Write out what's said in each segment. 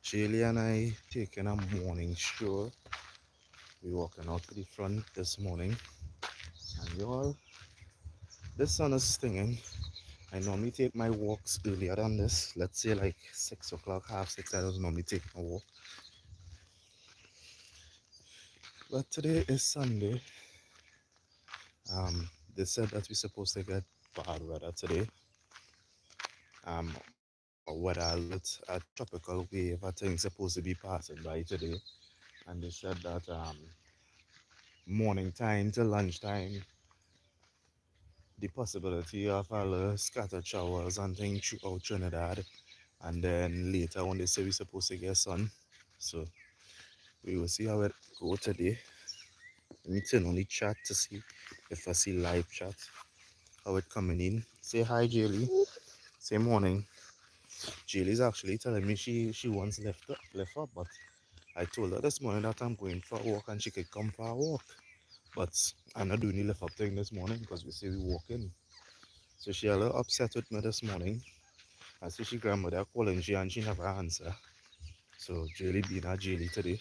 Jaylee and I taking a morning stroll. We walking out to the front this morning, and y'all, the sun is stinging. I normally take my walks earlier than this. Let's say like 6 o'clock, half six. I don't normally take my walk, but today is Sunday. They said that we're supposed to get bad weather today. A weather alert, a tropical wave, I think supposed to be passing by today, and they said that morning time to lunchtime the possibility of a little scattered showers and things throughout Trinidad. And then later on, they say we're supposed to get sun. So we will see how it go today. Let me turn on the chat to see if I see live chat, how it coming in. Say hi, Jaylee. Say morning. Jaylee's actually telling me she once left up, but I told her this morning that I'm going for a walk and she could come for a walk. But I'm not doing the lift up thing this morning because we say we walking. So she a little upset with me this morning. I see she grandmother calling she and she never answer. So Jaylee being a Jaylee today.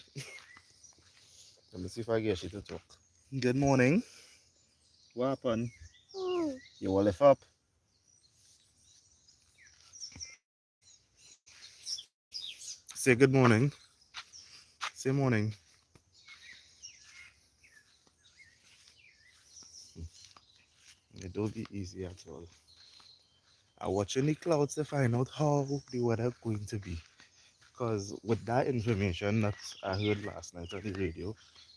Let me see if I get she to talk. Good morning. What happened? You will lift up? Say good morning. Say morning. It don't be easy at all. I'm watching the clouds to find out how the weather going to be. Because with that information that I heard last night on the radio,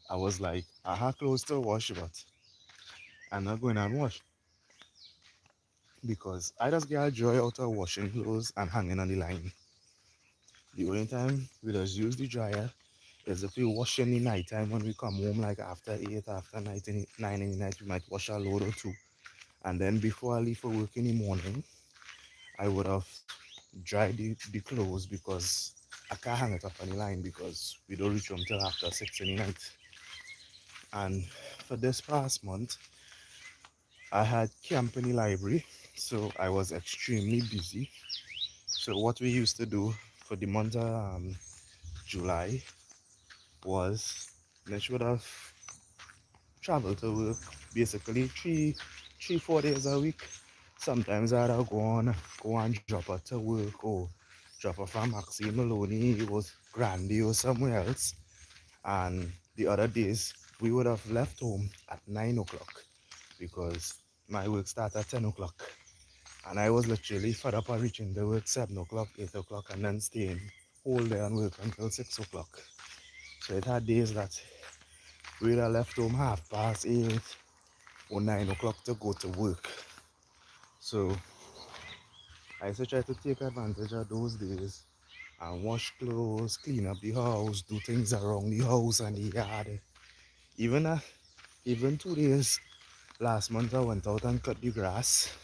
I was like, I have clothes to wash, but I'm not going and wash. Because I just get a joy out of washing clothes and hanging on the line. The only time we just use the dryer is if we wash in the night time when we come home, like after 8, after 9 in the night, we might wash a load or two. And then before I leave for work in the morning, I would have dried the clothes because I can't hang it up on the line because we don't reach home till after 6 in the night. And for this past month, I had camp in the library, so I was extremely busy. So what we used to do for the month of July was let's would have traveled to work basically 4 days a week. Sometimes I'd go and drop her to work or drop her from Maxine Maloney, it was Grandy or somewhere else. And the other days we would have left home at 9 o'clock because my work started at 10 o'clock. And I was literally fed up of reaching the work 7 o'clock, 8 o'clock, and then staying whole day and work until 6 o'clock. So it had days that we'd have left home half past 8 or 9 o'clock to go to work. So I used to try to take advantage of those days and wash clothes, clean up the house, do things around the house and the yard. Even even 2 days last month I went out and cut the grass.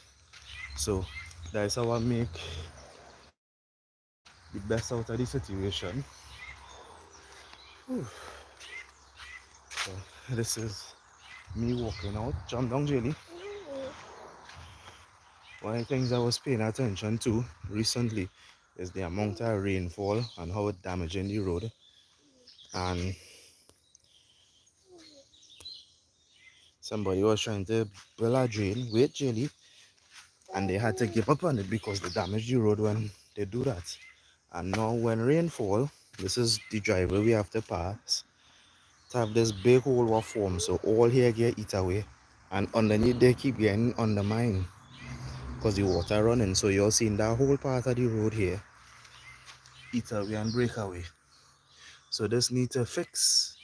So that's how I make the best out of the situation. Whew. So this is me walking out. Jump down, Jelly. One of the things I was paying attention to recently is the amount of rainfall and how it damaging the road. And somebody was trying to build a drain with Jelly, and they had to give up on it because they damaged the road when they do that. And now when rainfall, this is the driveway we have to pass. To have this big hole will form, so all here get eat away, and underneath they keep getting undermined because the water running. So you're seeing that whole part of the road here eat away and break away. So this need to fix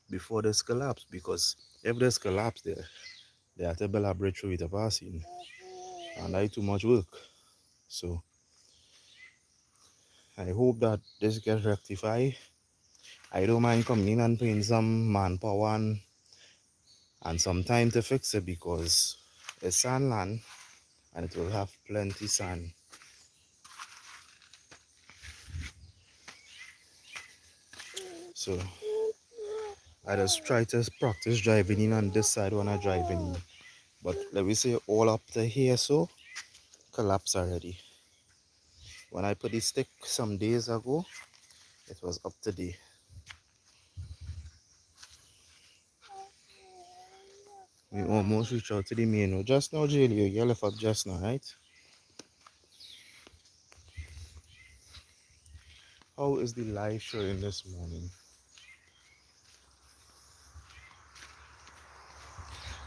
before this collapse, because if this collapse there, they have to build a bridge for it to pass in, and that's too much work. So I hope that this gets rectified. I don't mind coming in and paying some manpower and some time to fix it because it's sand land and it will have plenty sand. So I just try to practice driving in on this side when I drive in. But let me say all up to here so collapse already. When I put the stick some days ago, It was up today. We almost reached out to the main road. Just now, Julie, you left up just now, right? How is the live showing this morning?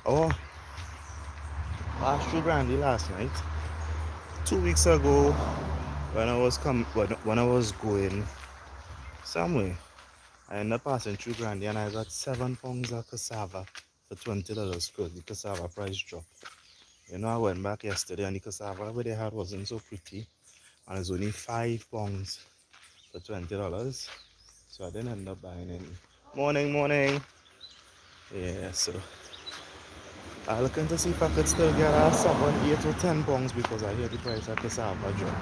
Oh, last through Grandy last night. 2 weeks ago, when I was going somewhere, I ended up passing through Grandy and I got 7 pounds of cassava for $20 because the cassava price dropped. You know, I went back yesterday and the cassava over they had wasn't so pretty, and it's only 5 pounds for $20. So I didn't end up buying any. Morning, morning. Yeah, so I looking to see if I could still get someone 8 or 10 pounds because I hear the price of cassava drop.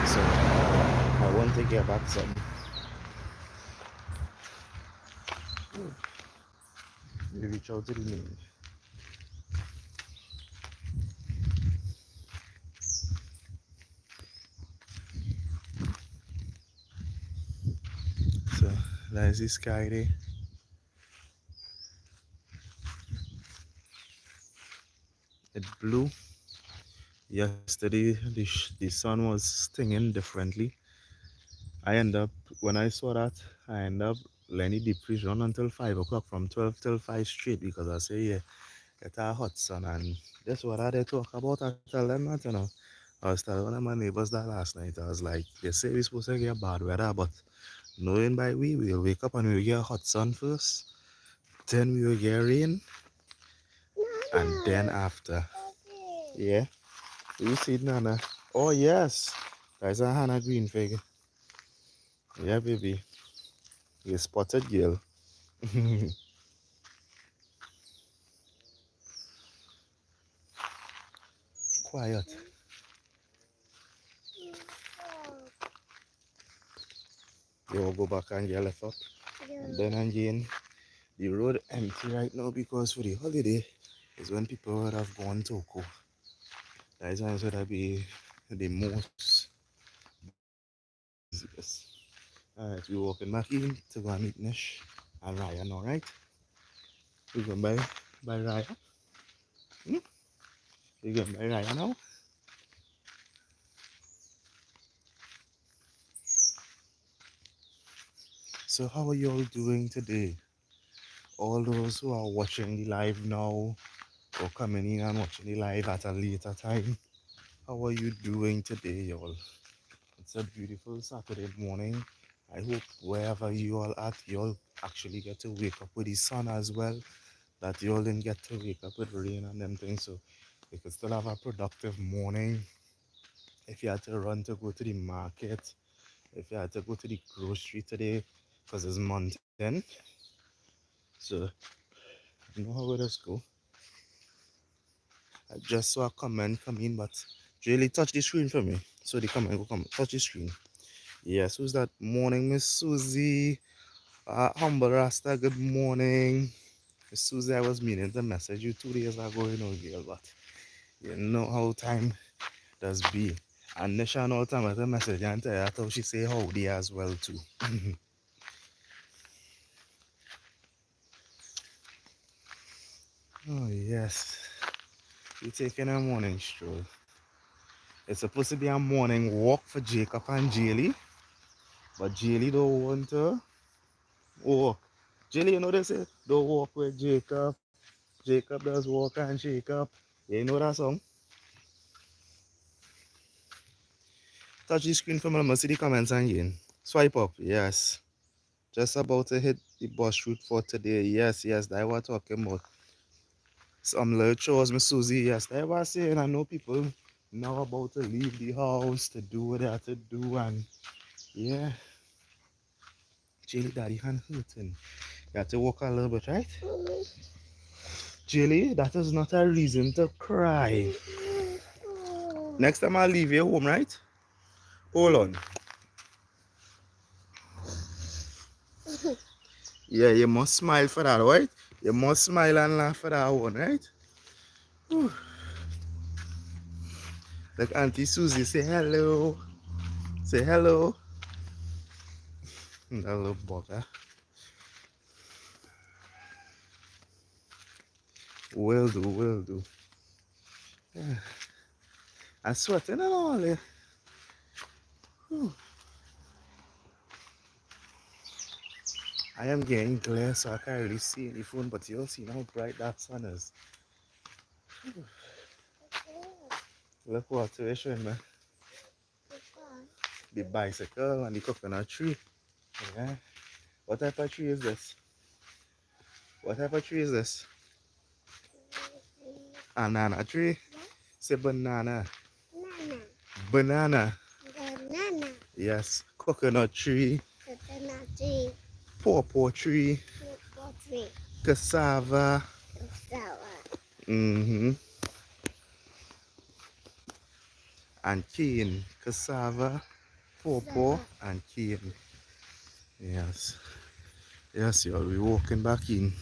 So I want to get back some. We reach out to the main. So there's the sky there. It blew. Yesterday the sun was stinging differently. I end up when I saw that I end up letting the deep freeze run until 5 o'clock from 12 till 5 straight because I say yeah, it's a hot sun and that's what I they talk about. I tell them that I was telling one of my neighbors that last night. I was like, they say we're supposed to get bad weather, but knowing by we will wake up and we'll get hot sun first, then we will get rain, and then after. Yeah. You see Nana? Oh yes. That's a Hannah green fig. Yeah, baby. You spotted girl. Quiet. You will go back and get left up. And then again, the road empty right now because for the holiday is when people would have gone to Oko. That is when it would be the most busiest. Alright, we're walking back in to go and meet Nish and Ryan, alright? We're going by Ryan. Hmm? We're going by Ryan now. So how are you all doing today? All those who are watching the live now or coming in and watching the live at a later time, how are you doing today, y'all? It's a beautiful Saturday morning. I hope wherever you all at, you all actually get to wake up with the sun as well. That you all didn't get to wake up with rain and them things, so you could still have a productive morning. If you had to run to go to the market, if you had to go to the grocery today, because it's month end, so you know how it does go. I just saw a comment come in, but really touch the screen for me. So the comment will come. Touch the screen. Yes, who's that? Morning, Miss Susie. Humble Rasta, good morning. Miss Susie, I was meaning to message you 2 days ago, girl, but you know how time does be. And Nisha all time at a message and tell her how she say howdy as well too. Oh yes. We taking a morning stroll. It's supposed to be a morning walk for Jacob and Jaylee, but Jaylee don't want to walk. Jaylee, you know they say, don't walk with Jacob. Jacob does walk and Jacob. You know that song? Touch the screen for me, let me see the comments again. Swipe up, yes. Just about to hit the bus route for today. Yes, yes, that's what I'm talking about. Some little chores, Miss Susie, yes. That's what I'm saying. I know people now about to leave the house to do what they have to do, and yeah. Jilly, daddy hand hurting. You have to walk a little bit, right? Jilly, that is not a reason to cry. Next time I'll leave you home, right? Hold on. Yeah, you must smile for that, right? You must smile and laugh for that one, right? Whew. Like Auntie Susie, say hello. Say hello. That little bugger. Will do, will do. Yeah. I'm sweating and all. Yeah. Whew. I am getting glare, so I can't really see any phone, but you'll see how bright that sun is. Look what you're showing me. The bicycle and the coconut tree. Yeah. What type of tree is this? What type of tree is this? Banana tree? Say banana. Banana. Banana. Yes. Coconut tree. Coconut tree. Pawpaw tree. Pawpaw tree. Cassava. Cassava. Mm-hmm. And cane. Cassava, pawpaw, and cane. Yes. Yes, you'll be walking back in.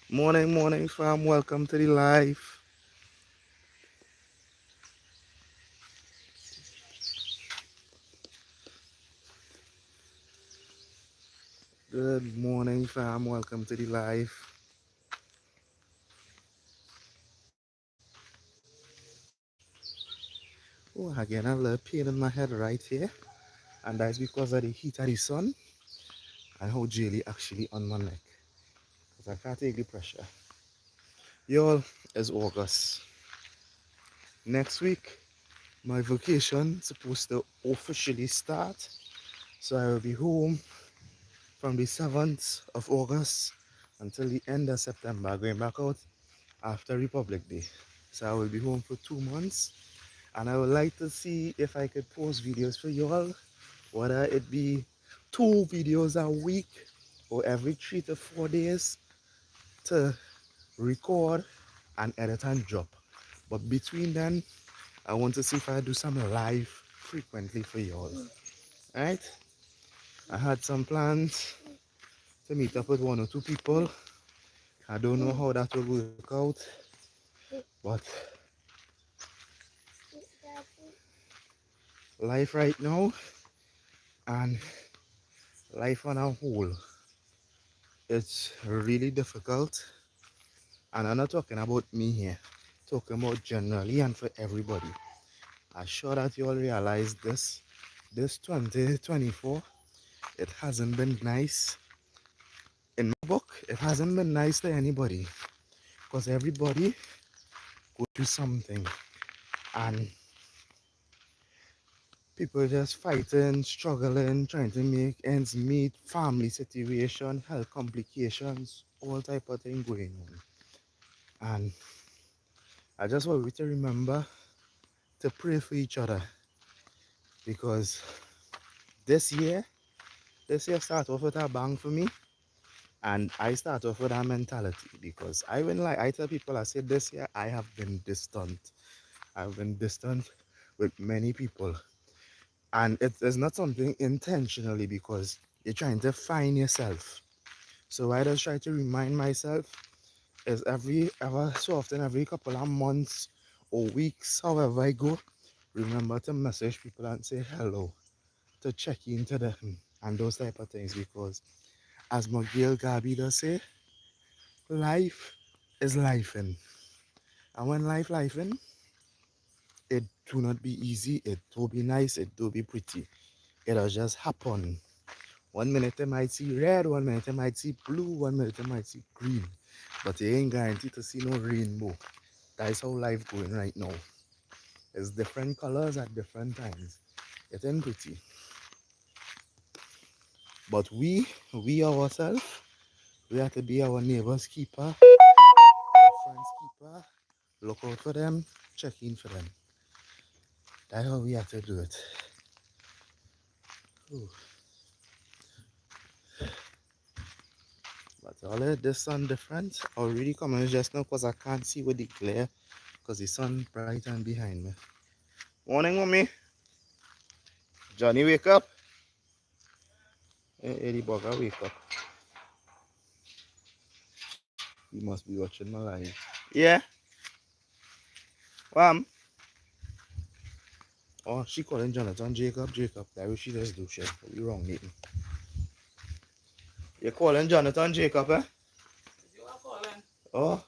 Morning, morning, fam. Welcome to the live. Good morning, fam. Welcome to the live. Oh, again, a little pain in my head right here. And that's because of the heat of the sun and how jelly actually on my neck. Because I can't take the pressure. Y'all, it's August. Next week, my vacation supposed to officially start. So I will be home from the 7th of August until the end of September, going back out after Republic Day. So I will be home for 2 months, and I would like to see if I could post videos for y'all, whether it be 2 videos a week or every 3 to 4 days to record and edit and drop. But between then, I want to see if I do some live frequently for y'all. Alright? I had some plans to meet up with 1 or 2 people. I don't know how that will work out, but life right now and life on a whole, it's really difficult. And I'm not talking about me here, talking about generally and for everybody. I'm sure that you all realize this 2024, it hasn't been nice. In my book, it hasn't been nice to anybody because everybody go through something, and people just fighting, struggling, trying to make ends meet, family situation, health complications, all type of thing going on. And I just want you to remember to pray for each other, because this year, start off with a bang for me, and I start off with that mentality because I tell people, I said this year I have been distant. I've been distant with many people, and it's not something intentionally because you're trying to find yourself. So I just try to remind myself is ever so often, every couple of months or weeks, however I go, remember to message people and say hello, to check into them and those type of things, because as my girl Gabi does say, life is life in. And when life in, it do not be easy, it do be nice, it do be pretty. It'll just happen. 1 minute you might see red, 1 minute you might see blue, 1 minute you might see green. But you ain't guaranteed to see no rainbow. That's how life going right now. It's different colors at different times. It ain't pretty. But we ourselves, we have to be our neighbor's keeper, our friends' keeper, look out for them, check in for them. That's how we have to do it. Ooh. But all of this sun different already coming just now because I can't see with the glare because the sun bright and behind me. Morning, mommy. Johnny, wake up. Hey, the bugger, wake up. You must be watching my live. Yeah. Wham. Oh, she calling Jonathan Jacob. That what she just do shit. You wrong, Nathan. You calling Jonathan Jacob, eh? You are calling. Oh.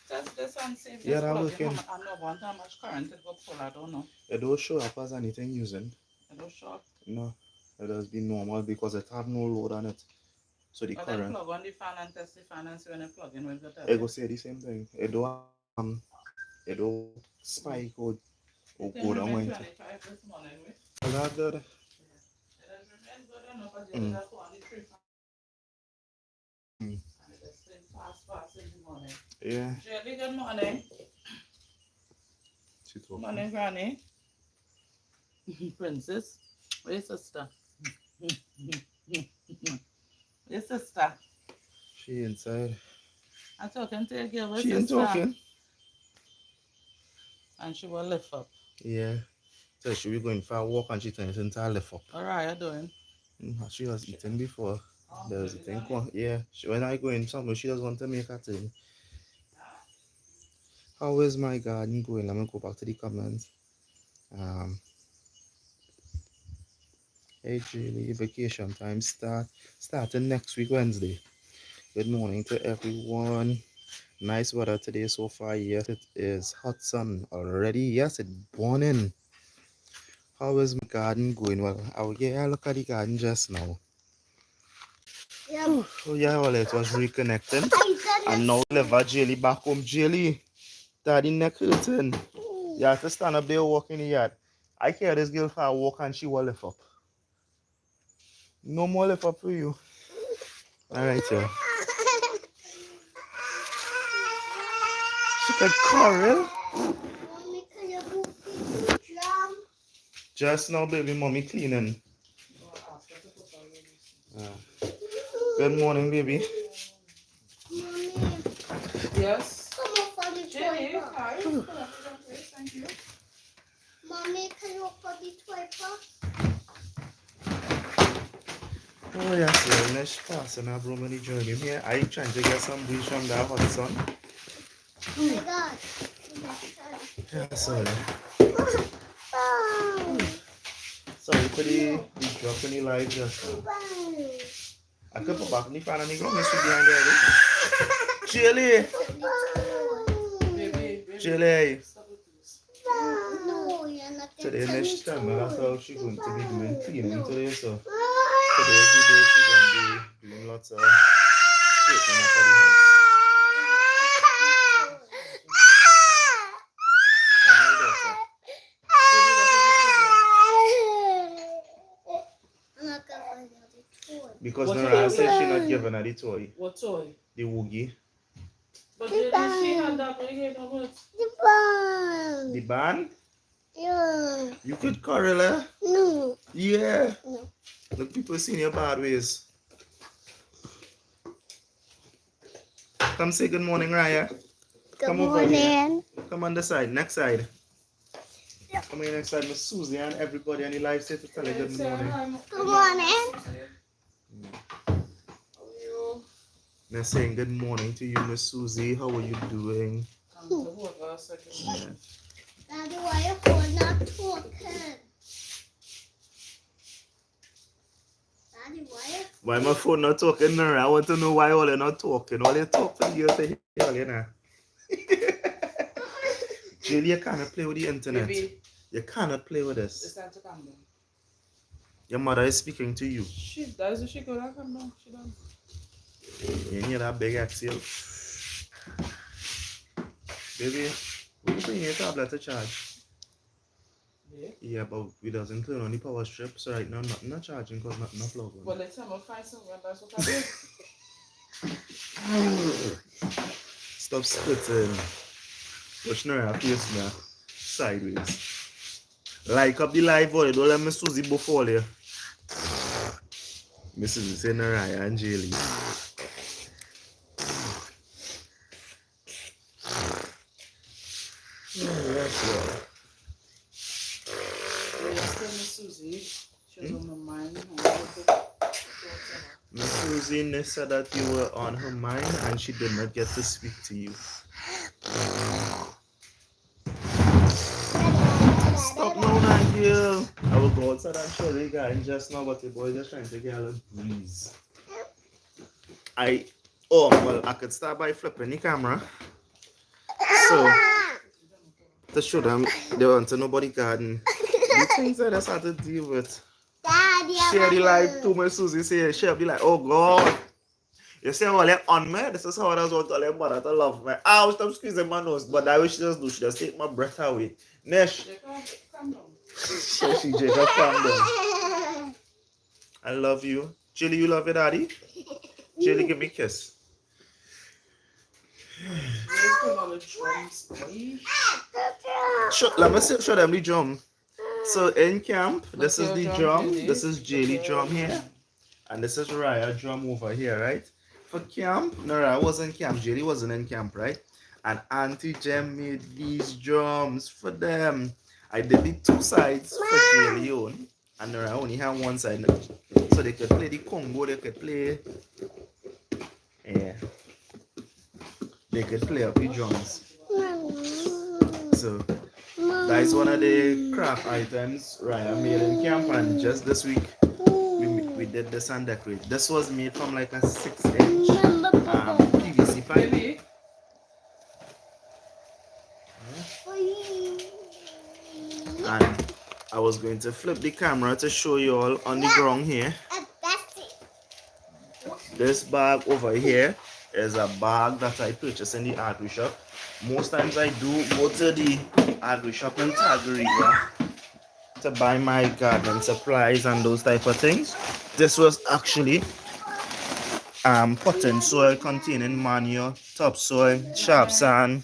Test this and see if Yeah, this that plug in. working. I know one how much current it got full. I don't know. It don't show up as anything using. It don't show up. No. It has been normal because it have no load on it. So the But current. then plug on the fan and test the fan and see when it plug in will go tell It you. go say the same thing. It don't spike or It go down remain when 25 this morning. well, that good. It remain good enough as Mm. you just on the 3 fan. Mm. And it is still fast in the morning. Yeah. Jelly, good morning. Good morning, Granny. Princess. Where's sister? Where's sister? She inside. I'm talking to your girl. Where's She ain't sister? talking. And she will lift up. Yeah. So she be going for a walk and she turns into a lift up. All right, you doing? She was eating before. Oh, There was a really, thing. Johnny? Yeah. When I go in somewhere, she just want to make a thing. How is my garden going? Let me go back to the comments. Hey Julie, vacation time starting next week Wednesday. Good morning to everyone. Nice weather today so far. Yes, it is hot sun already. Yes, it's burning. How is my garden going? Well, I look at the garden just now. Yeah. Oh yeah, well it was reconnecting. And now Lever Jelly back home. Jelly, daddy neck hurting. You have to stand up there walking the yard. I carry this girl for a walk and she will lift up. No more lift up for you. Alright, yo. She could Coral. Just now, baby, mommy cleaning. Good morning, baby. Yes. Jenny, Thank you. Mommy, can you open the toy box? Oh yes, yeah, let's pass and have room in the journey here. I trying to get some breeze from that hot sun. Oh my god. Yeah, sorry. Oh. Sorry for the drop in the light just now. I could put back in the fan and the ground is behind there. Chili! Chili! No, you're not Today next time, that's how she's going to be doing cleaning today, so Ah. today every day she's going to be doing lots of sweeping up of the house. I'm not gonna find out the toy. Because What Nora toy? said she not giving her the toy, What toy? the woogie. But she had that when you gave her what? The ball. The band? Yeah. You could Coral, eh? No. Yeah. No. Look, people seeing your bad ways. Come say good morning, Raya. Good Come over here. morning. Come on the side, next side. Come here next side, Miss Susie and everybody on the live say to tell you good morning. Good morning. How are you? They're saying good morning to you, Miss Susie. How are you doing? I'm to hold her a second. Yeah. Daddy, why your phone not talking? Daddy, Why my phone not talking now? I want to know why all you're not talking. All you talk for you to hear, you know. Jill, you cannot play with the internet. Baby, You cannot play with it's this. time to calm down. Your mother is speaking to you. She does. She could have come down. She does. You hear that big exhale? Baby, we can bring your tablet to charge. Yeah. Yeah, but we doesn't turn on the power strip, so right now nothing not charging because nothing not plug on. But let's time I'll find somewhere. That's what I do. Stop spitting. Push her face now. Sideways. Like up the live volley, don't let me Susie before you. Mrs. say Naraya and Jaylee. Yes, Miss Susie. She was on my mind. Miss Susie said that you were on her mind and she did not get to speak to you. girl. I will go outside and show the garden just now, but the boy just trying to get a little breeze. I well, I could start by flipping the camera. So to show them they want to nobody garden. The things that I start to deal with. Daddy, Share the life to my Susie say she'll be like, oh God. You see how they on me? This is how I was want to tell mother to love me. I will stop squeezing my nose, but I wish she just do. She just take my breath away. Nesh. Calm down. So she Jacob, calm down. I love you. Jilly, you love your daddy? Jilly, give me a kiss. Let's put on the drums, boy. Let me show them the drum. So in camp, this is Look the your drum. Jilly. This is Jilly Look your drum here. And this is Raya drum over here, right? For camp, no, Raya wasn't camp. Jilly wasn't in camp, right? And Auntie Jem made these drums for them. I did the two sides for Jilly on. And Raya only had one side. So they could play the Congo, they could play. Yeah. They could play up the drums. So that is one of the craft items Raya made in camp, and just this week we did this and decorate. This was made from like a 6-inch PVC pipe. Baby. And I was going to flip the camera to show you all on the ground here. This bag over here is a bag that I purchased in the agri shop. Most times I do go to the agri shop in Tagaria to buy my garden supplies and those type of things. This was actually potting soil containing manure, topsoil, sharp sand,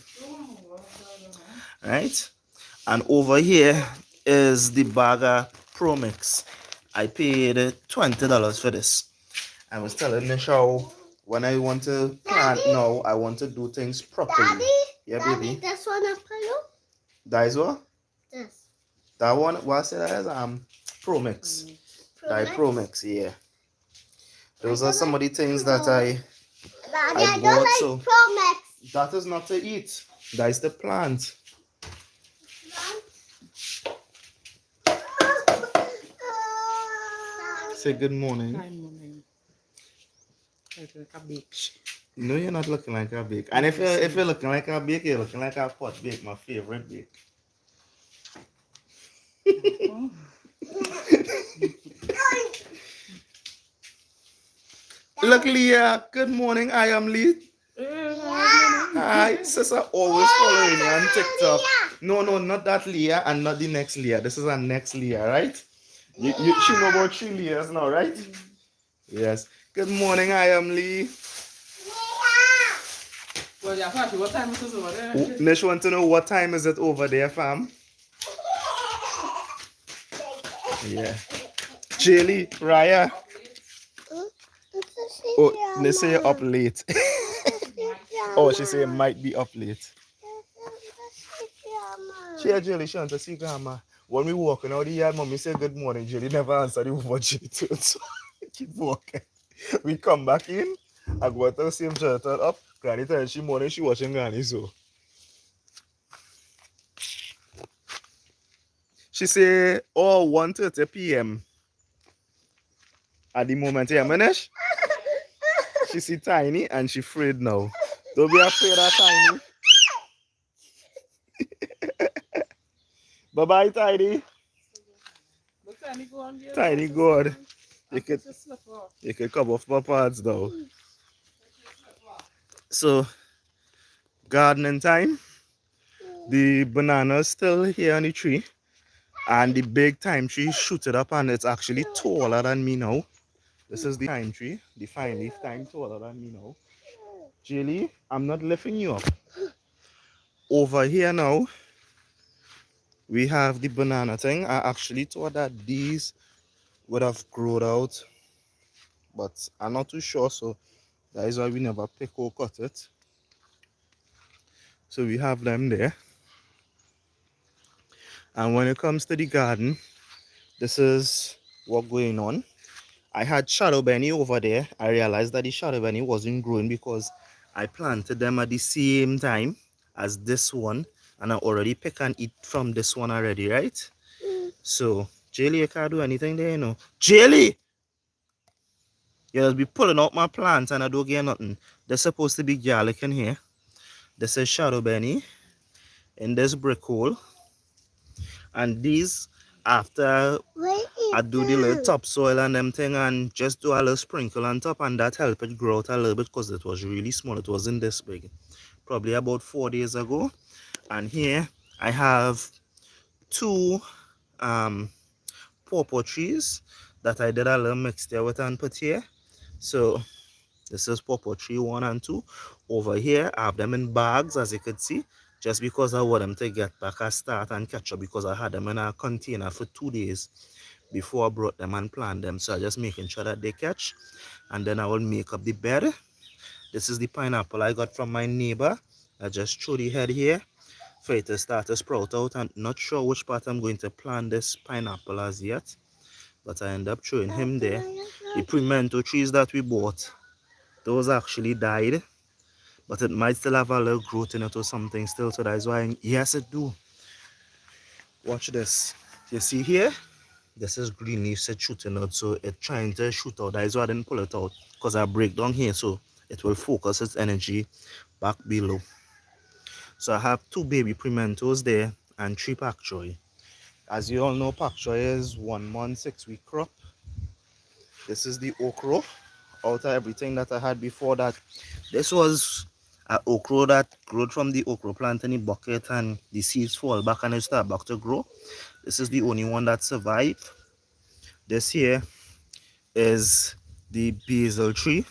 right? And over here is the bag of Pro Mix. I paid $20 for this. I was telling Michelle when I want to plant now, I want to do things properly. Daddy, Yeah, Daddy, baby. this one a pillow? That is what? This. That one, what I said that is Pro Mix. That is Pro Mix, yeah. Those are some of the things that Daddy, I bought, don't like so Promex. that is not to eat. That is the plant. Say good morning. Morning. Like a beach. No, you're not looking like a bake. And if you're looking like a bake, you're looking like a pot bake, my favorite bake. Look, Leah. Good morning. I am Lee. Hi, sister. Always following me on TikTok. No, not that Leah and not the next Leah. This is our next Leah, right? She know about 3 Leahs now, right? Yes. Good morning. I am Lee. Well, yeah, Papi, what time is it over there? Nish want to know what time is it over there, fam? Yeah. Jaylee, Raya. Oh, they say you're up late. Oh, she say it might be up late. She had Jaylee, she wants to see grandma. When we walking out the yard, mommy say good morning. Jaylee never answered the what Jaylee told, so keep walking. We come back in. I go to the same church up. Granny tell she morning she watching Granny, so she say, oh, 1:30 p.m. at the moment. Yeah, Manish? She see Tiny and she afraid now. Don't be afraid of Tiny. Bye-bye, Tiny. Look, Tiny, go on there. Tiny God. You could come off my pads now. So, gardening time. The banana's still here on the tree. And the big thyme tree shooted up and it's actually taller than me now. This is the thyme tree, the fine leaf thyme taller than me now. Jilly, I'm not lifting you up. Over here now, we have the banana thing. I actually thought that these would have grown out, but I'm not too sure, so that is why we never pick or cut it. So we have them there. And when it comes to the garden, this is what's going on. I had shadow benny over there. I realized that the shadow benny wasn't growing because I planted them at the same time as this one, and I already pick and eat from this one already, right? So, Jaylee, you can't do anything there, you know. Jaylee! You just be pulling out my plants and I don't get nothing. There's supposed to be garlic in here. This is shadow benny in this brick hole. And these, after I do the little topsoil and them thing and just do a little sprinkle on top, and that helped it grow out a little bit because it was really small. It wasn't this big. Probably about 4 days ago. And here I have two pawpaw trees that I did a little mixture with and put here. So this is pawpaw tree 1 and 2. Over here I have them in bags, as you could see, just because I want them to get back a start and catch up, because I had them in a container for 2 days before I brought them and planted them. So I just making sure that they catch, and then I will make up the bed. This is the pineapple I got from my neighbor. I just threw the head here for it to start to sprout out. I'm not sure which part I'm going to plant this pineapple as yet, but I end up throwing him there. The pimento trees that we bought, those actually died, but it might still have a little growth in it or something still, so that's why, yes it do. Watch this. You see here, this is green leaves it's shooting out, so it's trying to shoot out. That is why I didn't pull it out, because I break down here so it will focus its energy back below. So I have 2 baby pimentos there and 3 pak choy. As you all know, pak choy is 1 month 6 week crop. This is the okra. Out of everything that I had before that, this was an okra that grew from the okra plant in the bucket, and the seeds fall back and it start back to grow. This is the only one that survived. This here is the basil tree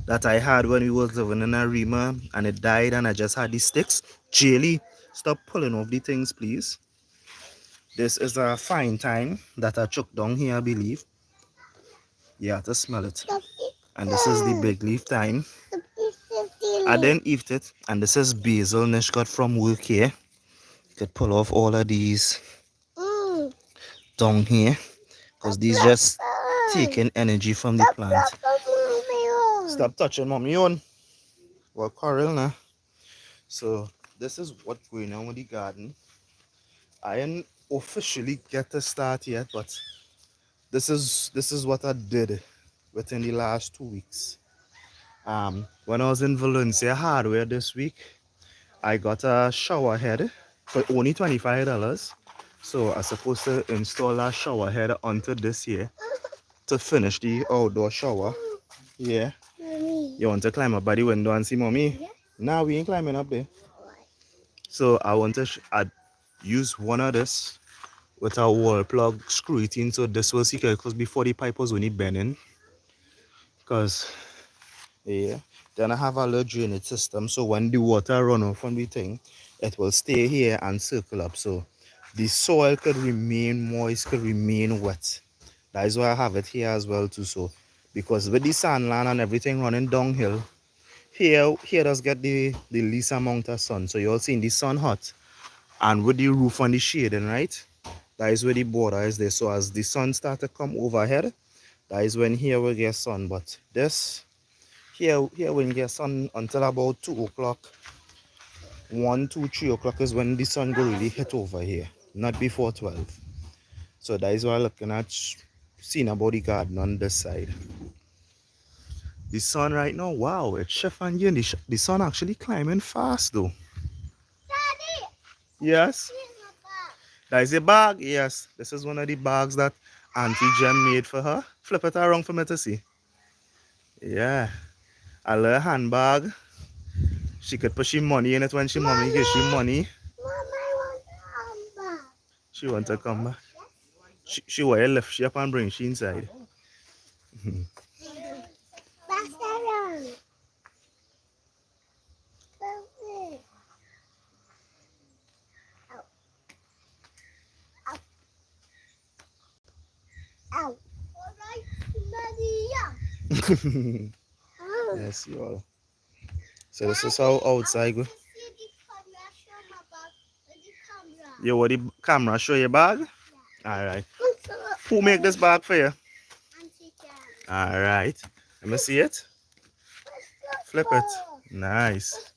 that I had when we was living in Arima, and it died and I just had the sticks. Jaylee, stop pulling off the things, please. This is a fine thyme that I chucked down here, I believe. Yeah, to smell it. And this is the big leaf thyme. I didn't eat it. And this is basil Nish got from work here. You could pull off all of these down here, because these just taking energy from the plant. Stop touching mommy on. Well, Coral now. So this is what's going on with the garden. I didn't officially get to start yet, but this is what I did within the last 2 weeks. When I was in Valencia Hardware this week, I got a shower head for only $25. So I'm supposed to install a shower head onto this here to finish the outdoor shower. Yeah. You want to climb up by the window and see mommy? Yeah. Nah, we ain't climbing up there. So I want to I'd use one of this with a wall plug, screw it in so this will secure, because before the pipe was only bending. Because yeah, then I have a little drainage system, so when the water run off from the thing, it will stay here and circle up, so the soil could remain moist, could remain wet. That is why I have it here as well too. So because with the sandland and everything running downhill, here does get the least amount of sun. So you're seeing the sun hot, and with the roof on the shading, right? That is where the border is there. So as the sun start to come overhead, that is when here we get sun. But this here we get sun until about 2 o'clock. 1, 2, 3 o'clock is when the sun go really hit over here, not before 12. So that is why I'm looking at seeing about the garden on this side. The sun right now, wow, it's shifting again. The sun actually climbing fast though. Daddy, Yes. here's my bag. That is a bag. Yes. This is one of the bags that Auntie Jem made for her. Flip it around for me to see. Yeah. A little handbag. She could put she money in it when she mommy gives she money. Mom, I want a bag. She want to come back. She will lift she up and bring she inside. Pass around. That's it. Ow. Ow. Ow. All right, Maria. Oh. Yes, you all. So this is how outside go. See the camera, show my bag with the camera. You want the camera show your bag? Alright. Who make this bag for you? Auntie Jan. Alright. Let me see it. Flip it. Nice.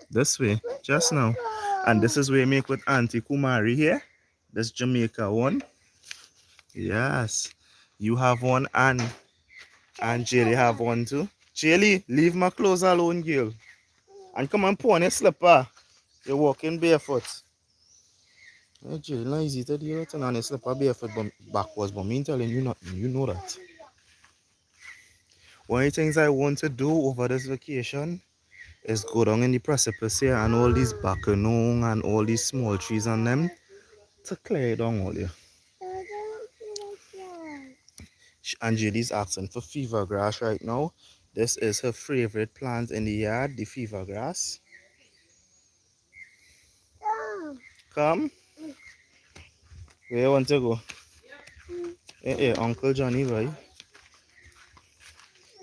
This way. Just now. And this is where you make with Auntie Kumari here. This Jamaica one. Yes. You have one and Jelly have one too. Jelly, leave my clothes alone, girl. And come and put on your slipper. You're walking barefoot. Hey, Jelly, not easy to do it on your slipper barefoot but backwards, but me telling you not, you know that. One of the things I want to do over this vacation is go down in the precipice here and all these bacanong and all these small trees on them to clear it down all here. Angeli's asking for fever grass right now. This is her favorite plant in the yard, the fever grass. Come. Where you want to go? Hey, Uncle Johnny, right?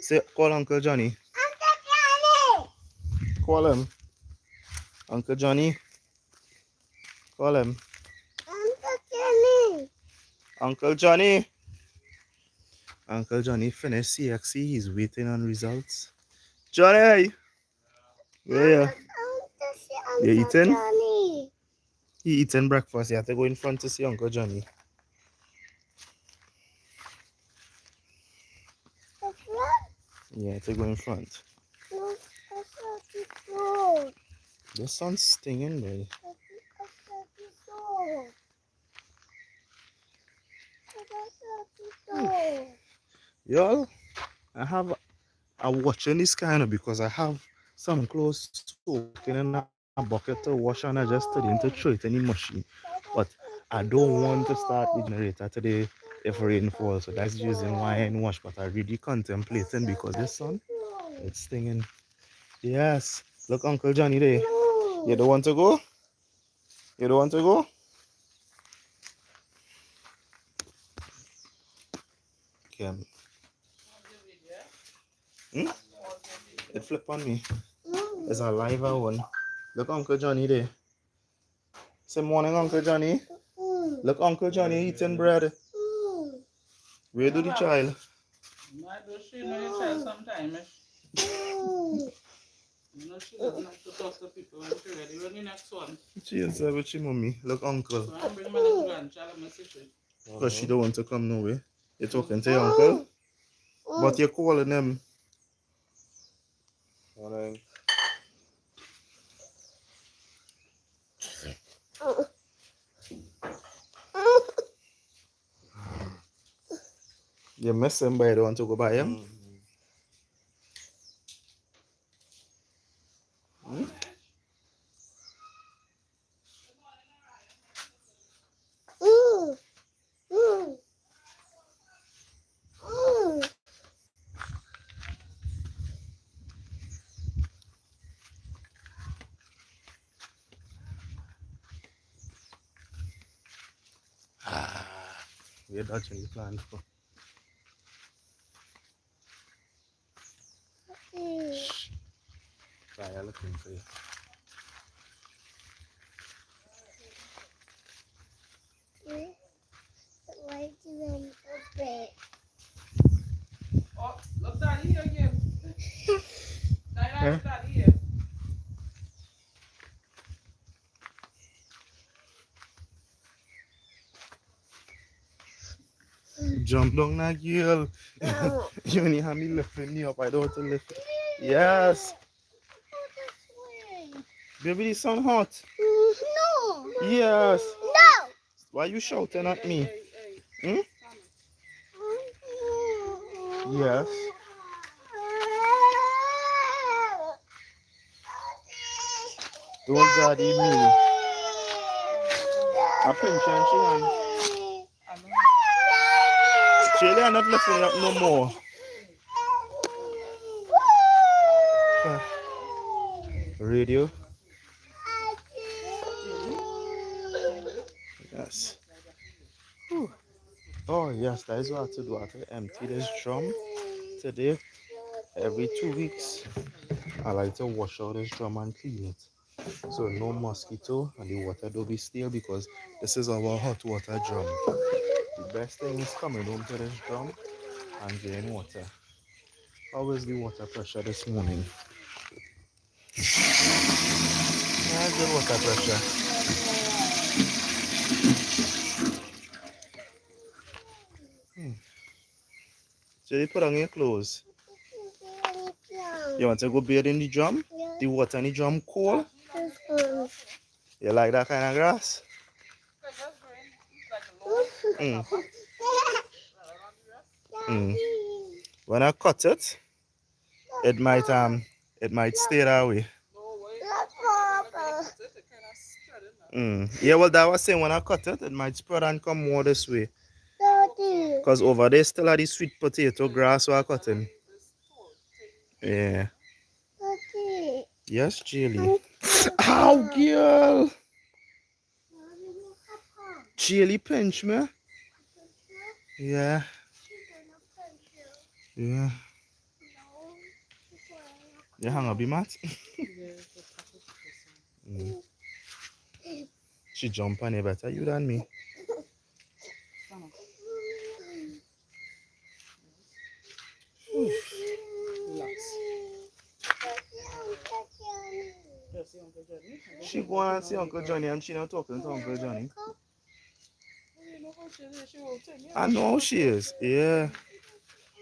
Say, call Uncle Johnny. Call him. Uncle Johnny. Call him. Uncle Johnny. Uncle Johnny finished CXC. He's waiting on results. Johnny! Where you eating? He eating breakfast. You have to go in front to see Uncle Johnny. Yeah, to go in front. The sun's stinging, boy. Y'all, I'm watching this kind of because I have some clothes soaking in a bucket to wash and I just studying to throw it in the machine. But I don't want to start the generator today if rain falls. So that's the reason why I ain't wash. But I really contemplating because this sun, it's stinging. Yes. Look, Uncle Johnny there. You don't want to go? You don't want to go? Okay. Hmm? It flip on me. It's a live one. Look, Uncle Johnny there. Say morning, Uncle Johnny. Look, Uncle Johnny eating bread. Where do the child? Why does she know the child sometimes? You know she doesn't like to talk to people when she's ready. When the next one? She is with your mommy. Look, Uncle. So I bring my next grandchild and my sister. Because she don't want to come nowhere. You're talking to your uncle? But you're calling them. Morning. You miss him, but you don't want to go by him? Hmm? We're dodging the plan. Shh. Try looking for you. Oh, look, Daddy here again. Huh? Daddy here. Jump down now, girl. You only have me lifting me up. I don't want to lift. Yes. Baby, the sun hot. No. Yes. No. Why you shouting at me? Hey. Hmm? Yes. Don't daddy me. I pinch and she hand. I know. Shirley, I'm not lifting up no more. Radio. Yes. Whew. Oh yes, that is what I have to do. I have to empty this drum today. Every 2 weeks, I like to wash out this drum and clean it. So no mosquito and the water don't be stale because this is our hot water drum. The best thing is coming home to this drum and getting water. How is the water pressure this morning? Yeah, good water pressure. Jelly, put on your clothes. You want to go bathe in the drum? The water in the drum cold? You like that kind of grass? Mm. Mm. When I cut it, it might stay that way. Yeah, well, that was saying when I cut it, it might spread and come more this way. Because over there still are the sweet potato grass we're cutting. Yeah. Yes, Chili. Ow, girl. Chili pinch me. Yeah. Yeah. You hang up, Matt? Mm. She jump on you better you than me. She go and see Uncle Johnny and she not talking to Uncle Johnny. I know how she is. Yeah.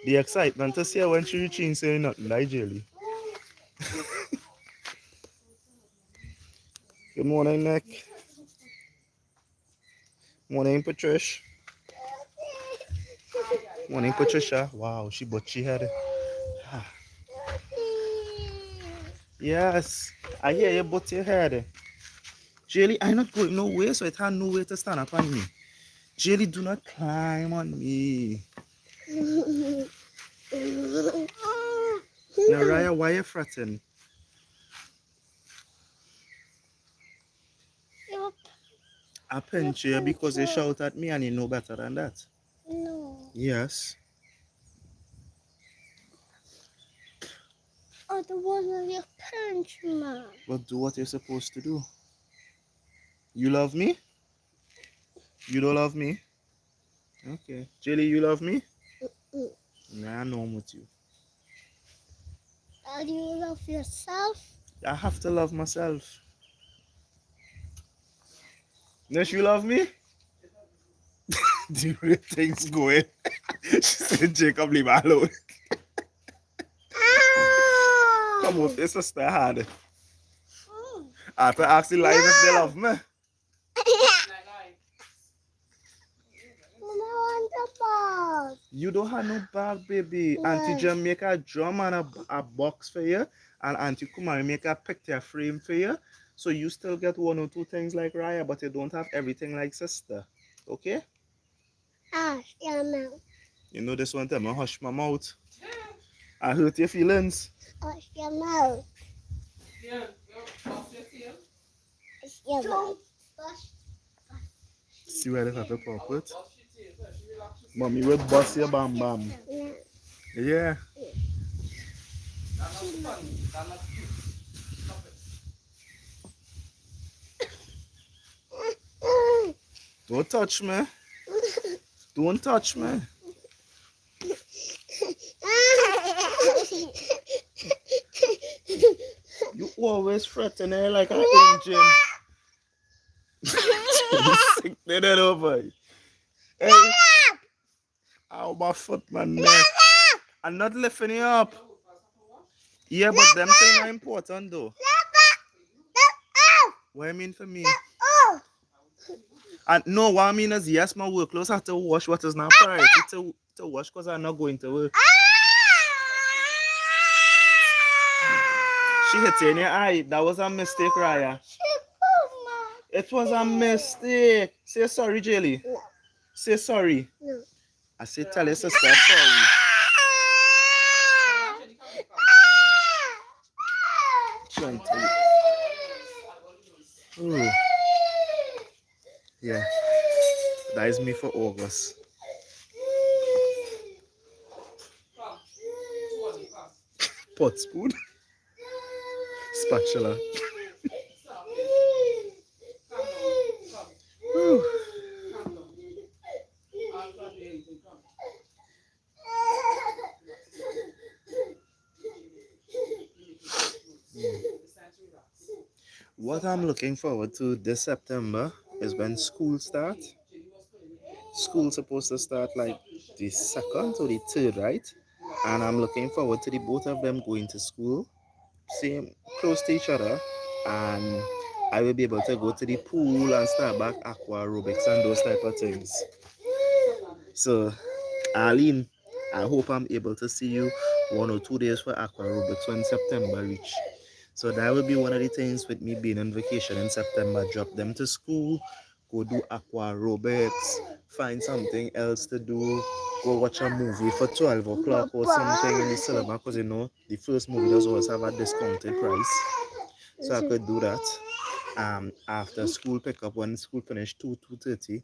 The excitement to see her when she reaching saying nothing like Jelly. Good morning, Nick. Morning, Patricia. Morning, Patricia. Wow, she had it. Yes, I hear you but your head. Jelly, I'm not going nowhere, so it had no way to stand up on me. Jelly, do not climb on me. Now, Raya, why are you fretting? I pinch you because you shout at me and you know better than that. No. Yes. Oh, the one with your punch, man. But do what you're supposed to do. You love me? You don't love me? Okay. Jelly, you love me? Nah, I know I'm with you. Do you love yourself? I have to love myself. Yes, you love me? The way things going. She said, Jacob, leave me alone. Come on, your sister hard. I have to ask the life if they love me. You don't have no bag, baby. Auntie Jam make a drum and a box for you. And Auntie Kumari make a picture frame for you. So you still get one or two things like Raya, but you don't have everything like sister. Okay? Your mouth. You know this one time I hush my mouth. I hurt your feelings. Hush your mouth. Yeah, off your tail. Hush your mouth. See where they have to pop it? Off your tail. She relax. Mommy will bust your bam bam. Yeah. Yeah. That's not funny. That's not cute. Stop it. Don't touch me. Don't touch me. You always fretting her like an engine. Sick that over. Hey. Ow, my foot, my neck. I'm not lifting you up. Yeah, but them things are important though. What I mean for me? And no, what I mean is yes, my work clothes have to wash. What is not priority to wash because I'm not going to work. She hit you in your eye. That was a mistake, Raya. It was a mistake. Say sorry, Jelly. No. Say sorry. No. I said tell your sister sorry. She won't tell you. Ooh. Yeah. That is me for August. Pot spoon. Spatula. Ooh. What I'm looking forward to this September is when school starts. School's supposed to start like the second or the third, right? And I'm looking forward to the both of them going to school, same close to each other, and I will be able to go to the pool and start back aqua aerobics and those type of things. So, Arlene, I hope I'm able to see you 1 or 2 days for aqua aerobics when September reach. So that will be one of the things with me being on vacation in September. Drop them to school, go do aqua aerobics, find something else to do, go watch a movie for 12 o'clock or something in the cinema, because you know the first movie does always have a discounted price. So I could do that. After school pickup, when school finish 2:30,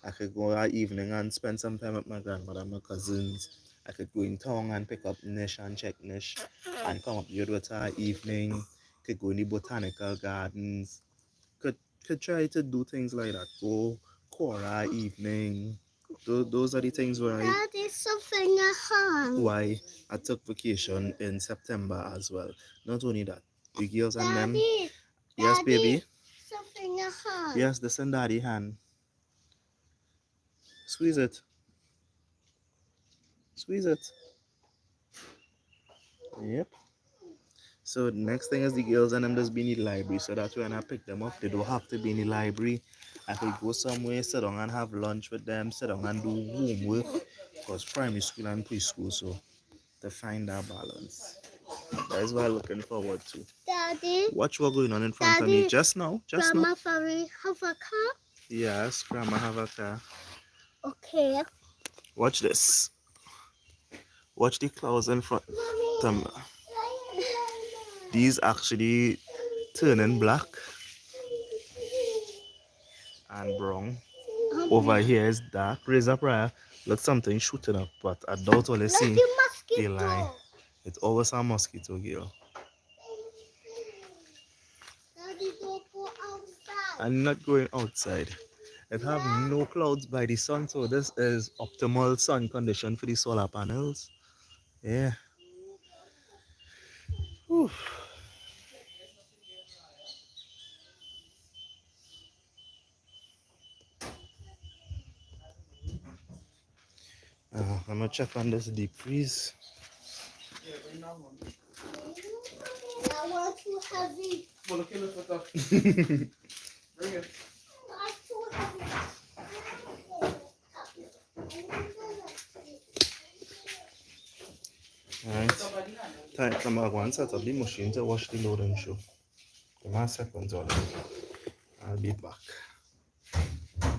I could go that evening and spend some time with my grandmother and my cousins. I could go in town and pick up Nish and check Nish and come up here with her evening. Could go in the botanical gardens. Could try to do things like that. Go Cora evening. Those are the things where That is something at home. why I took vacation in September as well. Not only that, the girls and them. Daddy, Yes, Daddy, baby. something at home. Yes, the send daddy hand. Squeeze it. Squeeze it. Yep. So the next thing is the girls and them just be in the library. So that when I pick them up, they don't have to be in the library. I could go somewhere, sit down and have lunch with them, sit down and do homework. Because primary school and preschool, so to find that balance. That is what I'm looking forward to. Daddy, Watch what going on in front of me Daddy, just now. Just now. Grandma Fairy have a car? Yes, grandma have a car. Okay. Watch this. Watch the clouds in front. Them. These actually turning black and brown. Over here is dark. Razor prayer. Look something shooting up, but I doubt all you see Like a the line. mosquito. It's always a mosquito, girl. Daddy, don't go outside. I'm not going outside. It have no clouds by the sun, so this is optimal sun condition for the solar panels. Yeah. Whew. I'm gonna check on this deep freeze. That was too heavy. Well, look at the top. Bring it. That's too heavy. Alright. Time to go and set up the machine to wash the load and show. Give me a second, all. I'll be back.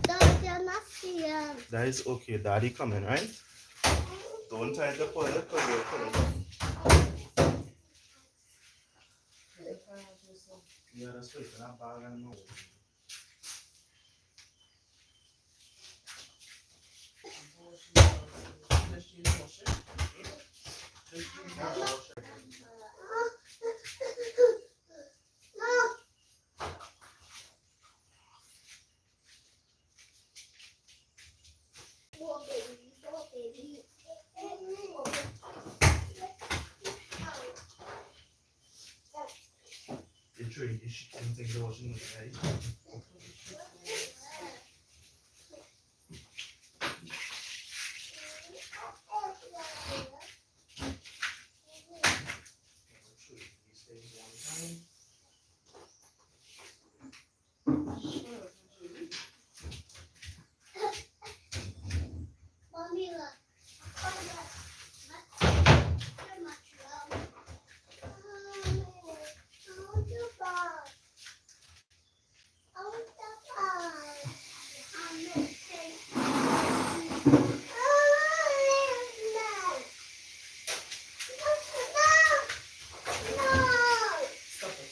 Daddy, I'm not seeing. That is okay. Daddy coming, right? Don't try to pull it because you'll pull it off. Yeah, that's right. In a bag and no. You trade this shit and take the washing machine, right? Mommy, look. Stop it.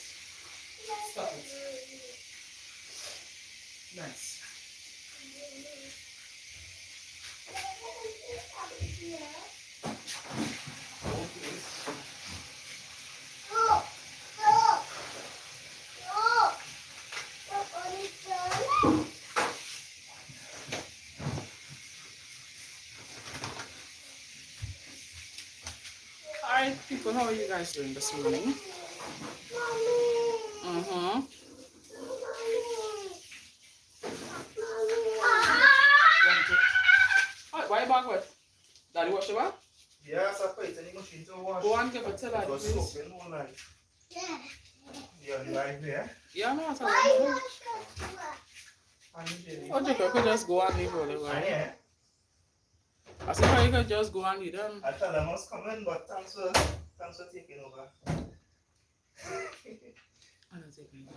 Stop it. Nice. Alright, people, how are you guys doing this morning? Mm-hmm. Why you back with? Daddy wash the back? Yes. pass a plate in the machine to wash. Go and give it to that, It was please. soaking all night. Yeah. Yeah, the line there. Yeah, no, it's all Why right. not? And the jelly. Or you could just go and leave it. And Right? yeah, I said, how you could just go and leave them. I thought I must come in, but thanks for taking over. I don't take it. Hurry soon.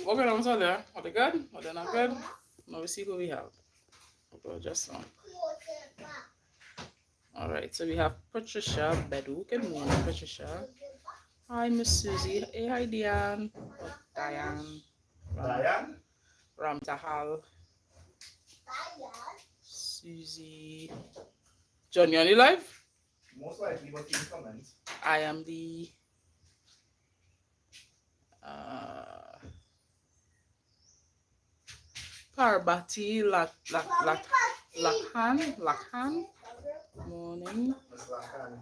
What good on there? Are they good? Are they not good? Now we see who we have. Okay, just one. Alright, so we have Patricia Bedu. Good morning, Patricia. Hi, Miss Susie. Hey, hi, Diane. Oh, Diane. Diane? Ramtahal. Susie. John, you on the live? Most likely, but in comments. I am the Parbati Lakhan. Morning. Miss Lacan.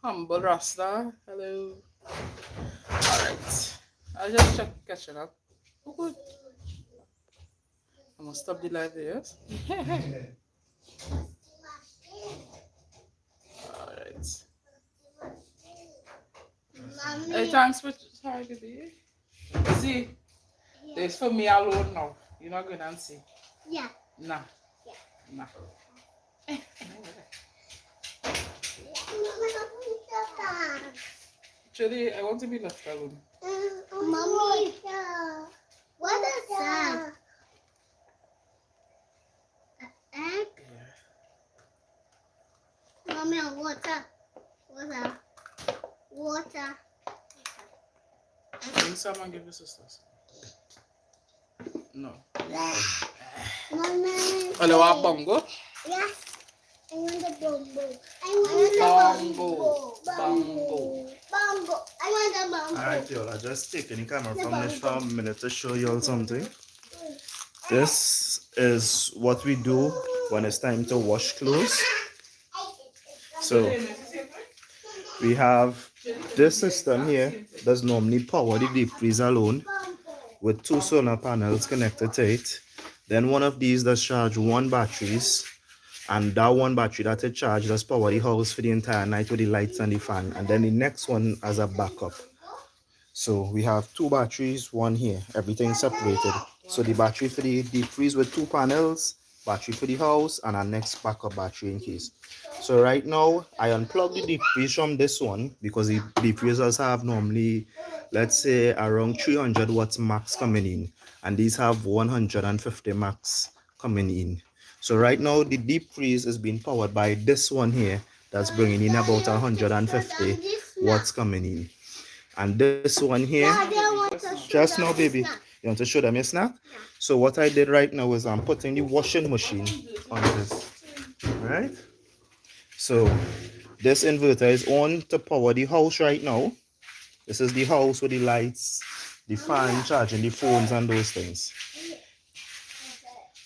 Humble Rasta. Hello. Alright. I'll just catching up. Oh, good. I'm gonna stop the live there, yes? Alright. Hey, thanks for targeting. See, it's for me alone now. You're not going to see. Yeah. Nah. Nah. Actually, I want to be left alone. Mommy, what is that? Egg? Mommy, water. Water. Bring some and give your sisters. No. Mommy. Hello, a bongo? Yes. I want the bongo. I want the bongo. Bongo. I want the bongo. Alright, y'all, I just taken the camera from this for a minute to show y'all something. This is what we do when it's time to wash clothes. So we have this system here does normally power the deep freeze alone with 2 solar panels connected to it. Then one of these does charge 1 batteries, and that 1 battery that it charge does power the house for the entire night with the lights and the fan, and then the next one as a backup. So we have 2 batteries, 1 here, everything separated. So the battery for the deep freeze with 2 panels, battery for the house, and our next backup battery in case. So right now I unplug the deep freeze from this one because the deep freezers have normally, let's say, around 300 watts max coming in, and these have 150 max coming in. So right now the deep freeze is being powered by this one here that's bringing in about 150 watts coming in. And this one here, just now, baby, you want to show them your snack? So what I did right now is I'm putting the washing machine on this, right? So this inverter is on to power the house right now. This is the house with the lights, the fan, charging the phones and those things.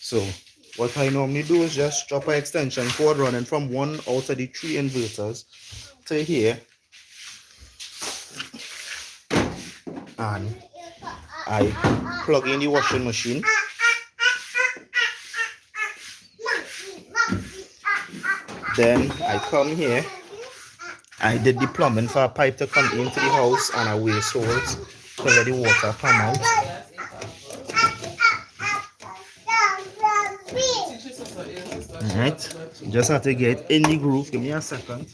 So what I normally do is just drop an extension cord running from one out of the 3 inverters to here, and I plug in the washing machine. Then I come here, I did the plumbing for a pipe to come into the house and a waste hose to let the water come out. Alright, just have to get in the groove. Give me a second.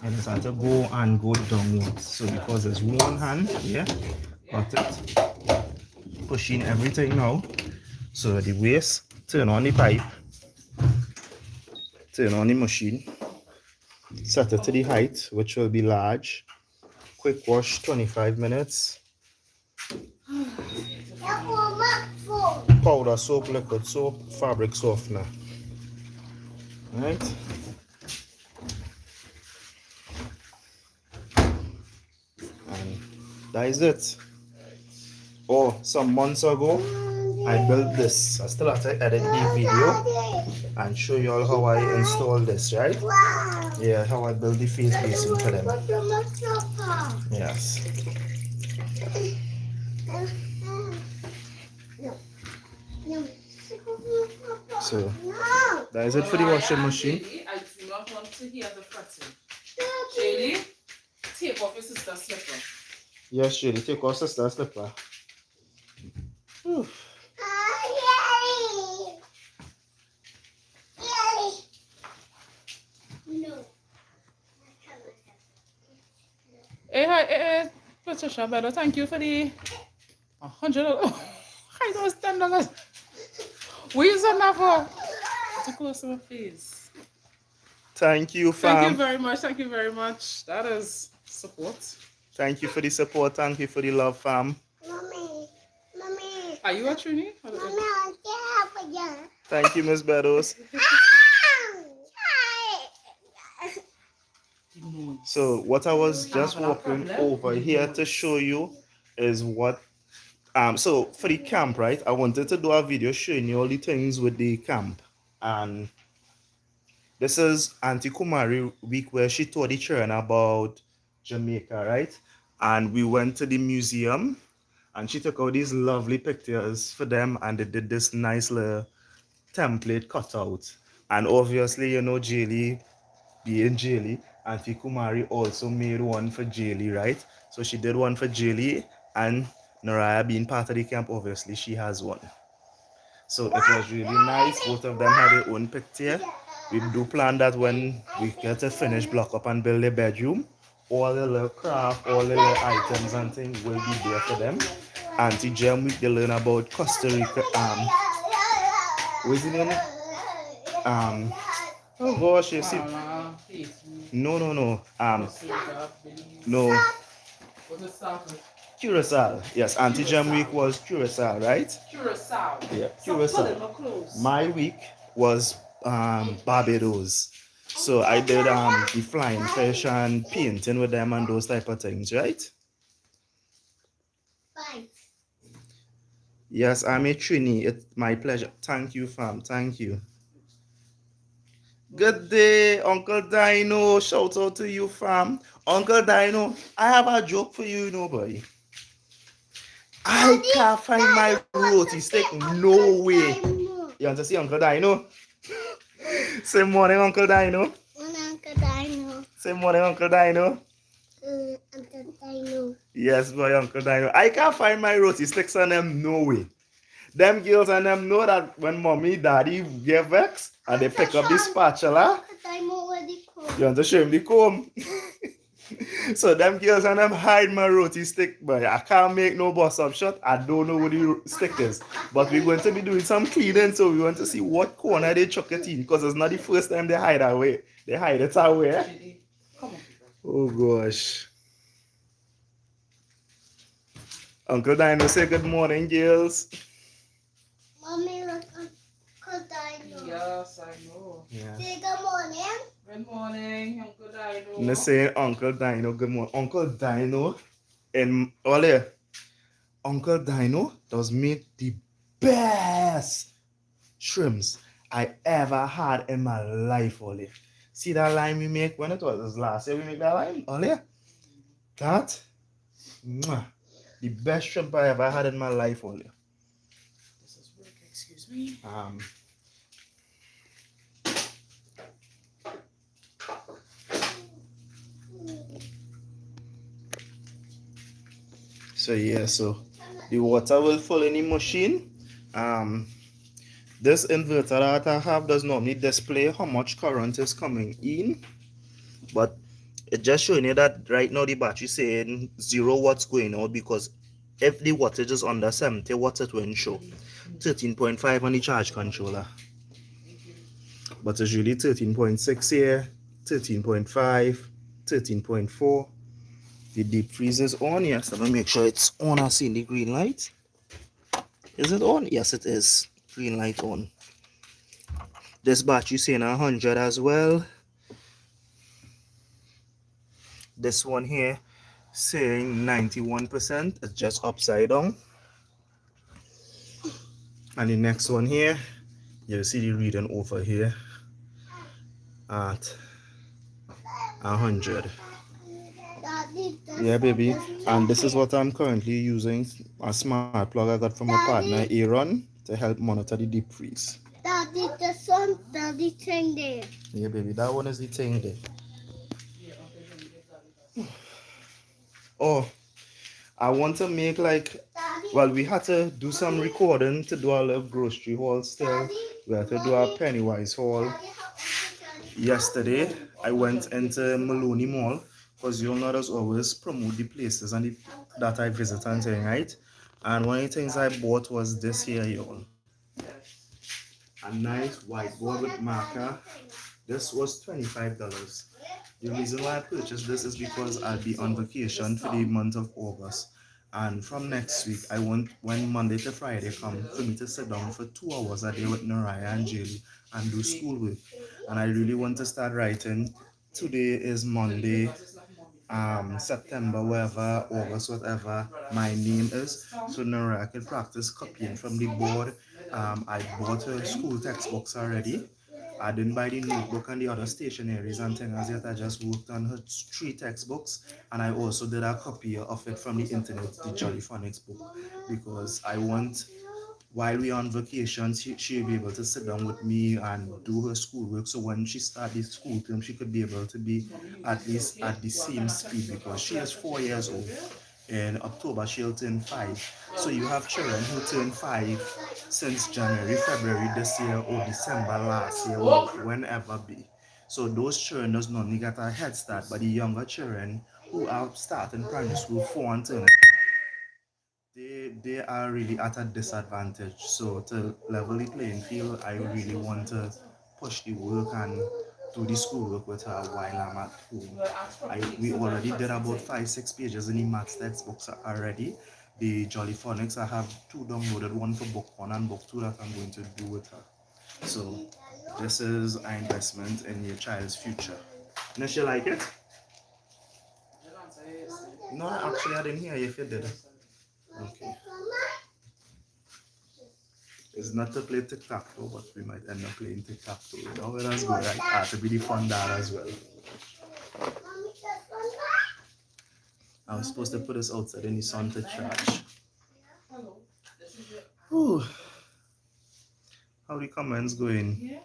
I just have to go and go downwards. So because there's one hand here, got it. Pushing everything now. So the waste, turn on the pipe, turn on the machine, set it to the height, which will be large. Quick wash, 25 minutes. Powder soap, liquid soap, fabric softener. Right? And that is it. Oh, some months ago, I built this. I still have to edit the video and show you all how I installed this, right? Yeah, how I built the face basin for them. Yes. No. No. So No. that is it for the washing Mariah, machine. Jaylee, I do not want to hear the fretting. Jaylee, take off your sister's slipper. Yes, Shady, take off sister's slipper. Whew. No. Hey, hi, hey, Patricia, better thank you for the $100. I know it's $10. What you send that for? To close to my face. Thank you, Thank you fam. very much. Thank you very much. That is support. Thank you for the support. Thank you for the love, fam. Mommy. Mommy. Are you a Trini? Mommy, I want to help you. Thank you, Miss Beddoes. So what I was just walking over here to show you is what so for the camp, right? I wanted to do a video showing you all the things with the camp. And this is Auntie Kumari week where she told the children about Jamaica, right? And we went to the museum and she took out these lovely pictures for them and they did this nice little template cutout. And obviously, you know, Jaylee being Jaylee, Auntie Kumari also made one for Jaylee, right? So she did one for Jaylee, and Naraya being part of the camp, obviously she has one. So it was really nice. Both of them had their own picture. We do plan that when we get to finish block up and build a bedroom, all the little craft, all the little items and things will be there for them. Auntie Jem, we can learn about Costa Rica. What's the name? Oh gosh, you see. No. No. Curacao. Yes, Auntie Jam week was Curacao, right? Curacao. Yeah, Curacao. My week was Barbados. So I did the flying fish and painting with them and those type of things, right? Bye. Yes, I'm a Trini. It's my pleasure. Thank you, fam. Thank you. Good day, Uncle Dino. Shout out to you, fam. Uncle Dino, I have a joke for you, boy. I can't find my roti stick. No way. You want to see Uncle Dino? Say morning, Uncle Dino. Uncle Dino. Say morning, Uncle Dino. Uncle Dino. Yes, boy, Uncle Dino. I can't find my roti sticks on them. No way. Them girls and them know that when mommy, daddy get vexed and they pick up the spatula, you want to show him the comb. So them girls and them hide my roti stick, but I can't make no bust up shot. I don't know what the stick is. But we're going to be doing some cleaning, so we want to see what corner they chuck it in, because it's not the first time they hide away. They hide it away. Oh gosh. Uncle Dino say good morning, girls. Mommy, look, Uncle Dino. Yes, I know. Yeah. Say good morning. Good morning, Uncle Dino. I'm saying Uncle Dino, good morning. Uncle Dino and Ole, Uncle Dino does make the best shrimps I ever had in my life, Ole. See that lime we make when it was this last year we make that lime, Ole? That, mwah, the best shrimp I ever had in my life, Ole. This is work, excuse me. So yeah, so the water will fill in the machine. This inverter that I have does not need display how much current is coming in, but it just showing you that right now the battery saying 0 watts going out, because if the wattage is under 70 watts it won't show. 13.5 on the charge controller, but it's really 13.6 here, 13.5, 13.4. The deep freeze is on. Yes, let me make sure it's on. I see the green light. Is it on? Yes, it is. Green light on. This battery saying 100 as well. This one here saying 91%. It's just upside down. And the next one here, you'll see the reading over here at 100. Yeah, baby. And this is what I'm currently using, a smart plug I got from my partner Aaron to help monitor the deep freeze. Daddy, the sun, daddy, thing there. Yeah, baby, that one is the thing there. Oh, I want to make like, well, we had to do some recording to do our little grocery haul still. We had to do our Pennywise haul. Yesterday, I went into Maloney Mall because you'll know there's always promote the places and that I visit and thing, right? And one of the things I bought was this here, y'all. A nice whiteboard with marker. This was $25. The reason why I purchased this is because I'll be on vacation for the month of August. And from next week, I want when Monday to Friday come for me to sit down for 2 hours a day with Naraya and Jaylee and do schoolwork. And I really want to start writing. Today is Monday, September, whatever, August, whatever my name is. So Naraya can practice copying from the board. I bought her school textbooks already. I didn't buy the notebook and the other stationaries and things yet. I just worked on her 3 textbooks, and I also did a copy of it from the internet, the Jolly Phonics book, because I want, while we're on vacation, she'll be able to sit down with me and do her schoolwork. So when she starts the school term, she could be able to be at least at the same speed because she is 4 years old. In October, she'll turn 5. So you have children who turn 5 since January, February this year, or December last year, or whenever be. So those children does not only get a head start, but the younger children who are starting primary school 4 and turning, they are really at a disadvantage. So to level the playing field, I really want to push the work and do the schoolwork with her while I'm at home. We already did about 5-6 pages in the maths textbooks already. The Jolly Phonics, I have 2 downloaded, one for book 1 and book 2 that I'm going to do with her. So this is an investment in your child's future. Does she like it? No, actually I didn't hear you if you did. Okay. It's not to play tic-tac-toe, but we might end up playing tic-tac-toe. You know, that's good, right? To be the fun dad as well. I was supposed to put this outside in the sun to charge. Whew. How the comments going?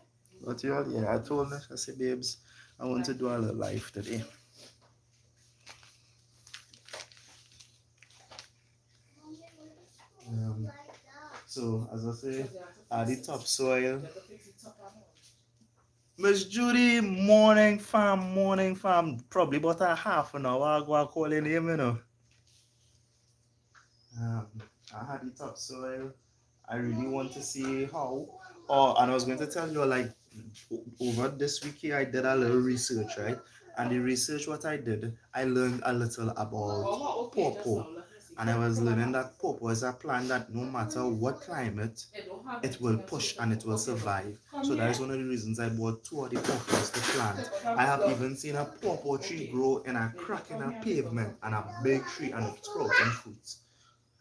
But yeah, I told her, I said, babes, I want to do a little life today. So, as I say, the topsoil. Miss Judy, morning fam. Probably about a half an hour ago, I call your name, you know. I had the topsoil. I really want to see how. Oh, and I was going to tell you, like, over this week here, I did a little research, right? And the research, what I did, I learned a little about pawpaw. And I was learning that pawpaw is a plant that no matter what climate, it will push and it will survive. So that is one of the reasons I bought 2 of the pawpaws to plant. I have even seen a pawpaw tree grow in a crack in a pavement and a big tree and it sprouting fruits.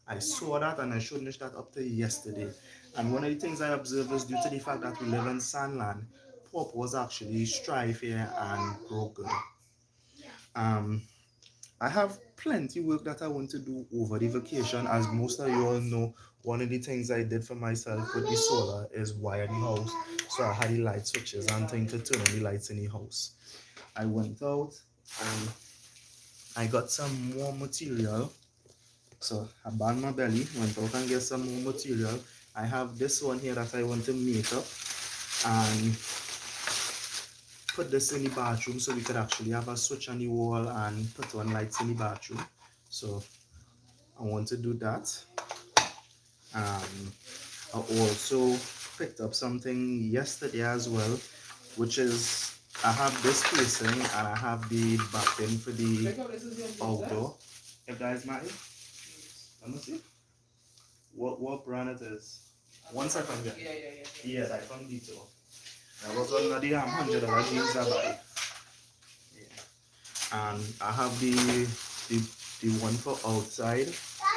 I saw that and I showed Nish that up to yesterday. And one of the things I observed is due to the fact that we live in sandland, pawpaws actually strive here and grow good. I have plenty work that I want to do over the vacation. As most of you all know, one of the things I did for myself with the solar is wire the house. So I had the light switches and things to turn on the lights in the house. I went out and I got some more material. So I burned my belly, went out and get some more material. I have this one here that I want to make up and put this in the bathroom so we could actually have a switch on the wall and put on lights in the bathroom. So I want to do that. I also picked up something yesterday as well, which is I have this casing and I have the backing for the outdoor. If that is mine, let me see. What brand it is? 1 second here. Yeah. Yes, I found it too. I was on the $100 jeans I buy. Yeah. And I have the one for outside,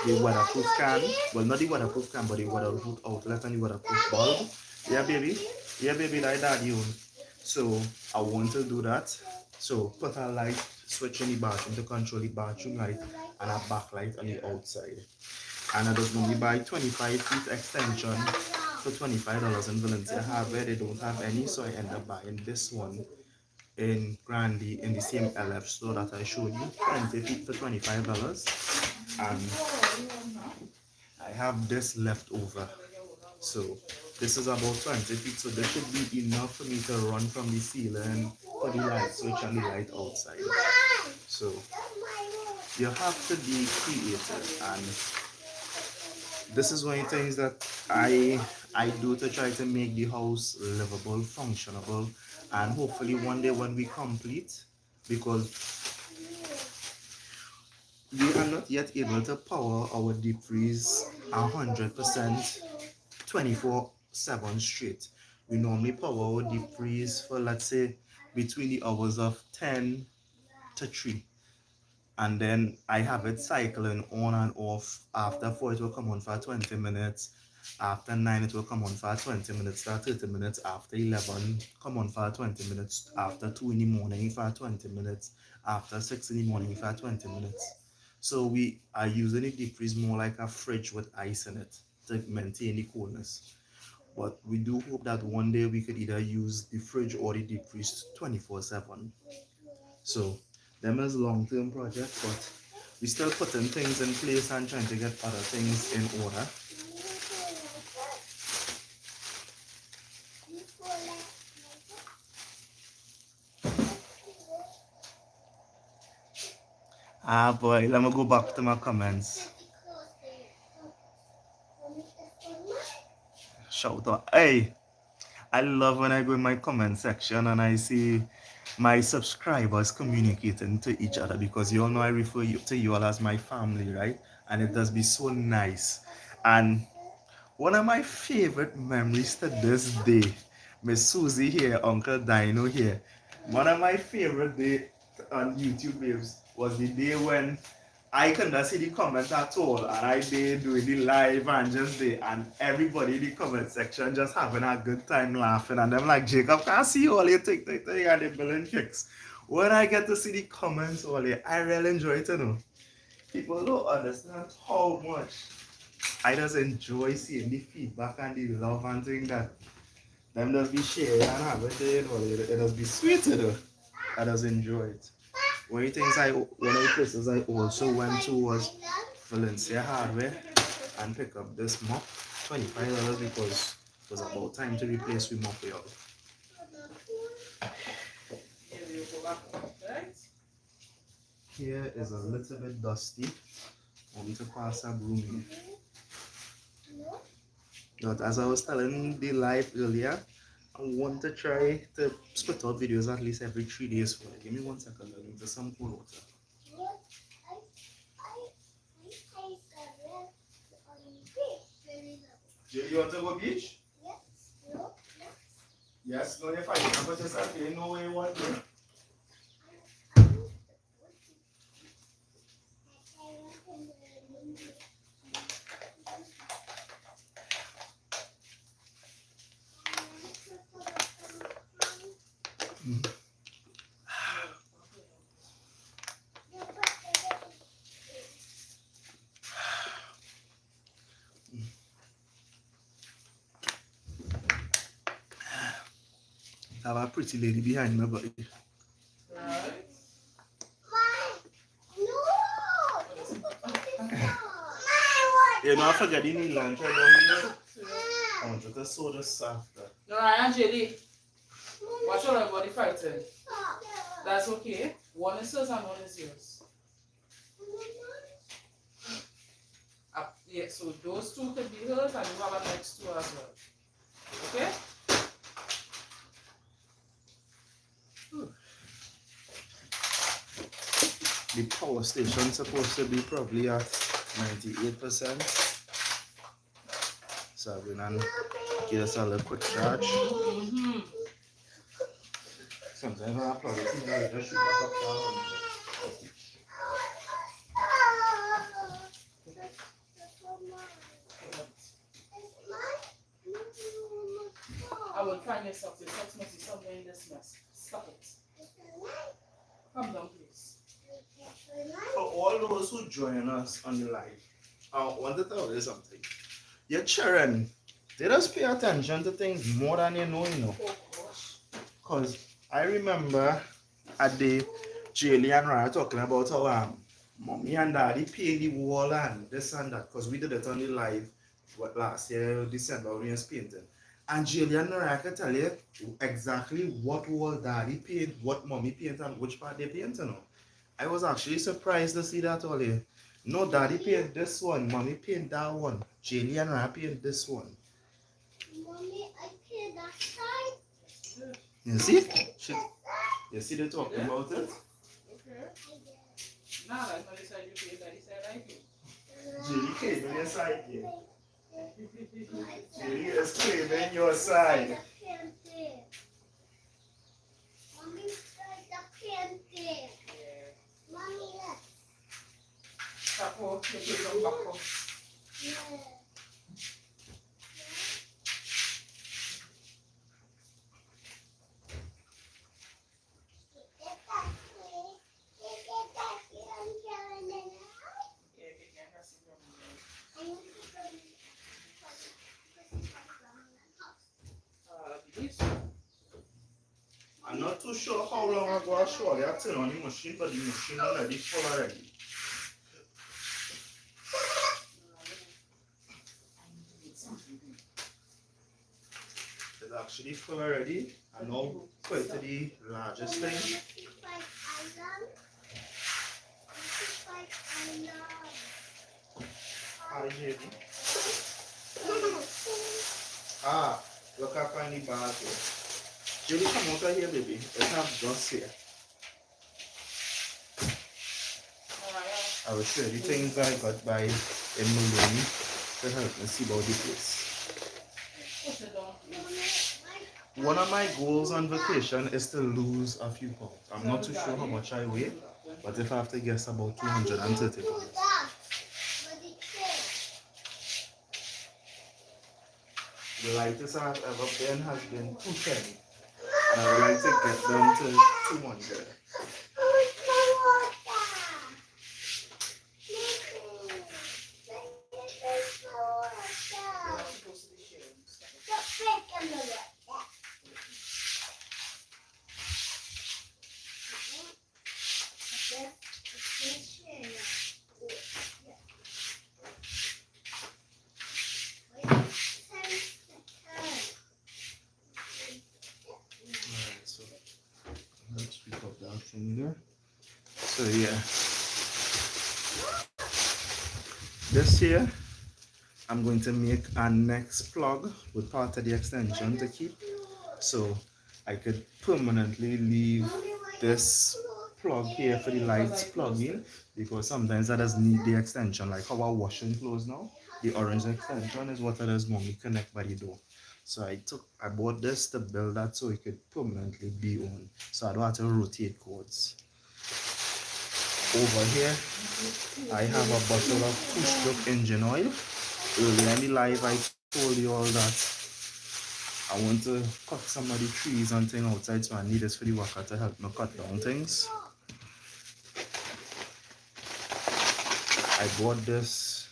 the waterproof can. Well, not the waterproof can, but the waterproof outlet and the waterproof bulb. Yeah, baby. Yeah, baby, like that you. So I want to do that. So put a light switch in the bathroom to control the bathroom light and a backlight on the outside. And I just normally buy 25 feet extension for $25 in Valencia Hardware. They don't have any, so I end up buying this one in Grandy in the same LF store that I showed you, 20 feet for $25. And I have this left over. So this is about 20 feet, so this should be enough for me to run from the ceiling for the light switch and the light outside. So you have to be creative, and this is one of the things that I do to try to make the house livable, functionable, and hopefully one day when we complete, because we are not yet able to power our deep freeze 100% 24/7 straight. We normally power our deep freeze for, let's say, between the hours of 10 to 3. And then I have it cycling on and off. After 4, it will come on for 20 minutes. After 9, it will come on for 20 minutes, 30 minutes. After 11, come on for 20 minutes. After 2 in the morning for 20 minutes. After 6 in the morning for 20 minutes. So we are using the deep freeze more like a fridge with ice in it to maintain the coolness. But we do hope that one day we could either use the fridge or the deep freeze 24/7. So them is long-term projects, but we still putting things in place and trying to get other things in order. Ah boy, let me go back to my comments. Shout out. Hey, I love when I go in my comment section and I see my subscribers communicating to each other, because you all know I refer to you all as my family, right? And it does be so nice. And one of my favorite memories to this day, Miss Susie here, Uncle Dino here. One of my favorite day on YouTube, babes, was the day when I couldn't see the comment at all, and I did doing the live and just there, and everybody in the comment section just having a good time laughing, and them like, Jacob, can't see all your tick, and the billing kicks. When I get to see the comments all here, I really enjoy it, you know. People don't understand how much I just enjoy seeing the feedback and the love and thing that them just be sharing and everything, or it just be sweet, you know. I just enjoy it. One of the places I also went to was Valencia Hardware and pick up this mop, $25, because it was about time to replace the mop, y'all. Here is a little bit dusty. I need to pass a broom here. But as I was telling the live earlier, I want to try to split out videos at least every 3 days for it. Give me 1 second, I need to some cool water. Jay, you want to go beach? Yes. No. Yes, no, you're fine. I'm just saying, no way you want to. I have a pretty lady behind me, buddy. Right. You know, I forgot the new lunch right down here. I wanted to sew this after. No, Ryan, Jelly. Watch all everybody fighting. That's okay. One is yours and one is yours. Yeah, so those two could be hers and you have a next two as well. Okay? The power station is supposed to be probably at 98%. So I'm going to give us a little quick charge. Sometimes I plug it in, I just shoot back up down. I will find your socks. Your socks must be somewhere in this mess. Stop it. Come down, please. For all those who join us on the live, I want to tell you something. Your children, they just pay attention to things more than you know. Oh gosh. Because I remember a day, Jaylee and Ryan talking about how mommy and daddy pay the wall and this and that. Because we did it on the live last year, December, when we was painting. And Jaylee and Ryan can tell you exactly what wall daddy paid, what mommy painted, and which part they painted on. I was actually surprised to see that all here. No, daddy painted this one, mommy painted that one, Jaylee and Ryan painted this one. Mommy, I paid that side. You see? You see they talking about it? Okay. Nah, like when they said you pay, daddy said I pay. Jaylee came on your side here. Jaylee is claiming your side. Mommy tried the painting. Mommy, look. Tapo, you pay them back up. Yeah. I'm not too sure how long ago I showed you turn on the machine, but the machine already full already. It's actually full already. And now put to the largest thing. Hi, baby. Ah, look up on the bag here. Julie, come out of here, baby. Let's have dust here. I will show you the things I got by in Maloney to help me see about the place. One of my goals on vacation is to lose a few pounds. I'm not too sure how much I weigh, but if I have to guess, about 230 pounds. The lightest I've ever been has been 210. And I would like to get down to 200. Let's pick up that thing there. So yeah, this here I'm going to make a next plug with part of the extension to keep, so I could permanently leave this plug here for the lights plug in, because sometimes I just need the extension, like our washing clothes now. The orange extension is what I just normally connect by the door. So I bought this to build that so it could permanently be on, so I don't have to rotate cords. Over here, I have a bottle of two-stroke engine oil. Earlier in the live, I told you all that I want to cut some of the trees and things outside, so I need this for the worker to help me cut down things. I bought this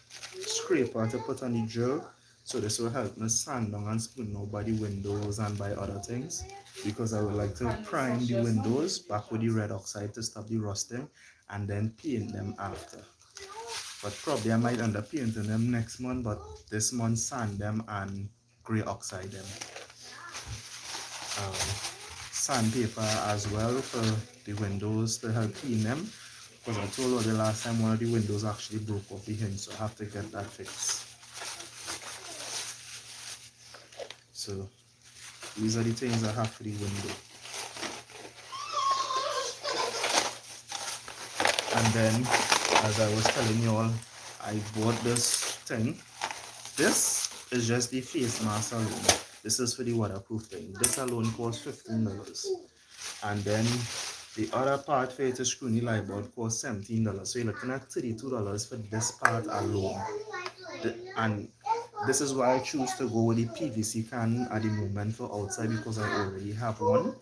scraper to put on the drill, so this will help me sand down and spoon out by the windows and by other things, because I would like to prime the windows back with the red oxide to stop the rusting and then paint them after. But probably I might end up painting them next month, but this month sand them and grey oxide them. Sandpaper as well for the windows to help clean them, because I told you the last time one of the windows actually broke off the hinge, so I have to get that fixed. So these are the things I have for the window. And then, as I was telling you all, I bought this thing. This is just the face mask alone. This is for the waterproof thing. This alone costs $15. And then the other part for it to screw in the light bulb costs $17. So you're looking at $32 for this part alone. And this is why I choose to go with the PVC can at the moment for outside, because I already have one.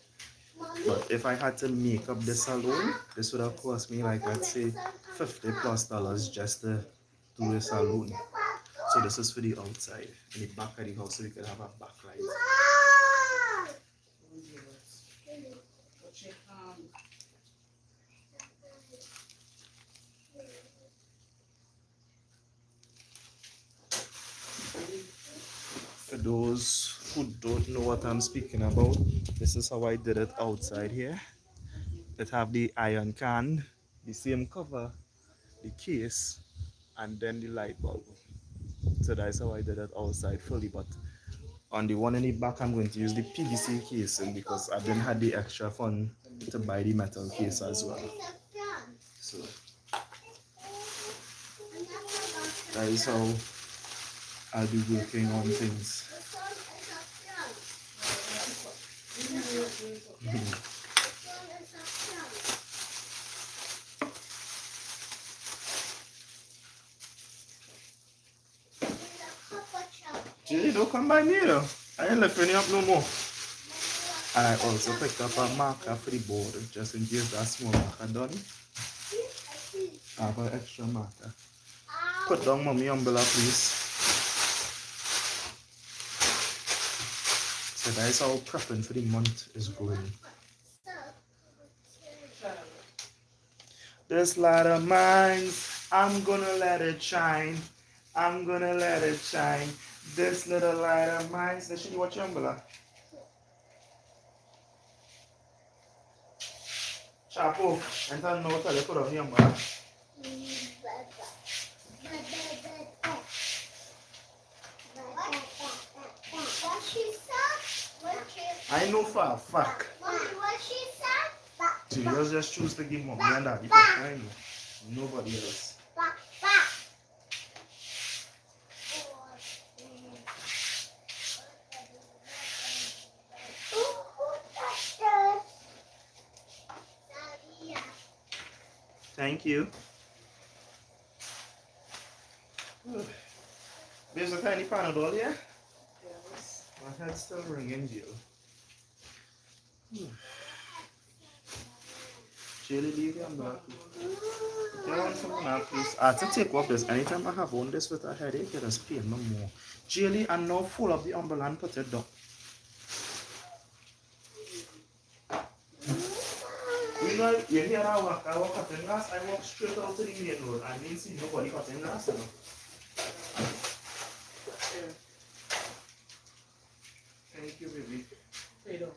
But if I had to make up this alone, this would have cost me like, let's say, $50+ just to do this alone. So this is for the outside, in the back of the house, so we could have a backlight. For those who don't know what I'm speaking about, this is how I did it outside here. It have the iron can, the same cover, the case, and then the light bulb. So that's how I did it outside fully. But on the one in the back, I'm going to use the PVC casing because I didn't have the extra fund to buy the metal case as well. So that is how I'll be working on things. Julie, don't come by me though. I ain't lifting you up no more. And I also picked up a marker for the board just in case that small marker done. I have an extra marker. Put down mommy umbrella please. So that is how prepping for the month is going. This light of mine, I'm gonna let it shine. I'm gonna let it shine. This little light of mine. So should you watch your umbrella? Chapo, and tell no tell you put on your umbrella. What she said? I know for a fact. Mommy, what she said? So you just choose to give mommy and daddy for time. Nobody else. Thank you. There's a tiny Panadol here. Yes. My head's still ringing, Jill. Jilly, leave your umbrella. You want some now, please? I have to take off this. Anytime I have on this with a headache, it has pain no more. Jilly, and now full of the umbrella and put it down. You hear I walk cutting grass, I walk straight out to the main road. I didn't see nobody cutting grass. Thank you, baby. Stay down.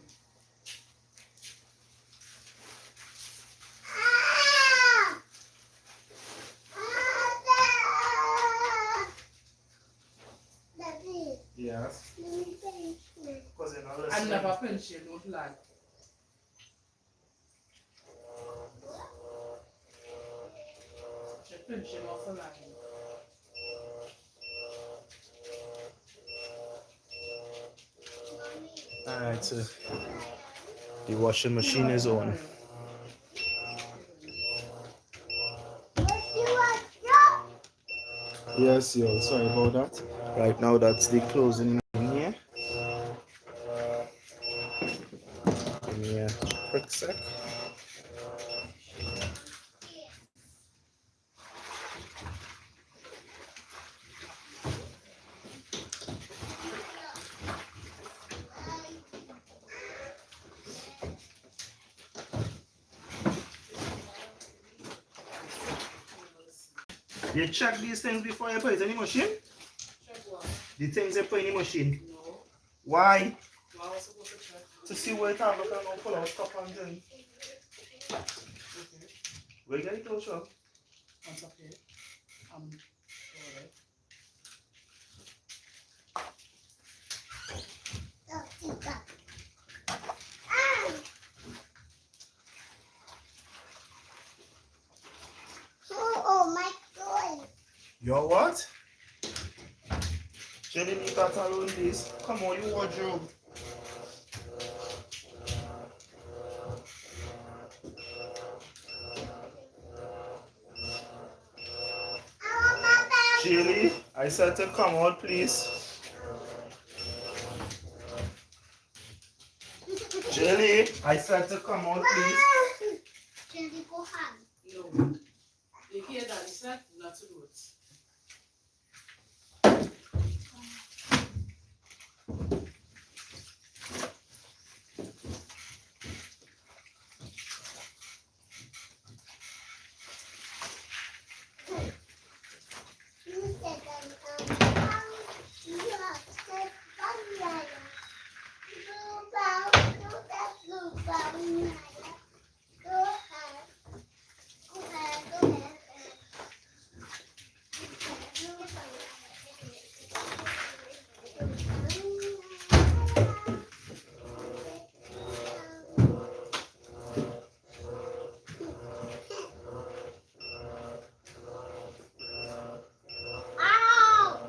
Yes. Because you're not I listening. never pinch you, don't lie. You're pinching off the line. Alright, so the washing machine is on. Yes, yo, sorry about that. Right now, that's the closing in here. Give me a quick sec. You check these things before you put it in the machine? Check what? The things you put in the machine. No. Why? Well, I was supposed to check. To see where it have look and not pull out stuff and things. Okay. Where you get it out from? That's okay. Alright. Oh my God. Your what? Jenny, leave that alone, please. Come on, you wardrobe. Jilly, I said to come out, please. Shirley, I said to come out, please. Jelly go hand. No. You hear that? It's not to do it. You said Go ahead. Go ahead. Go ahead. Ow!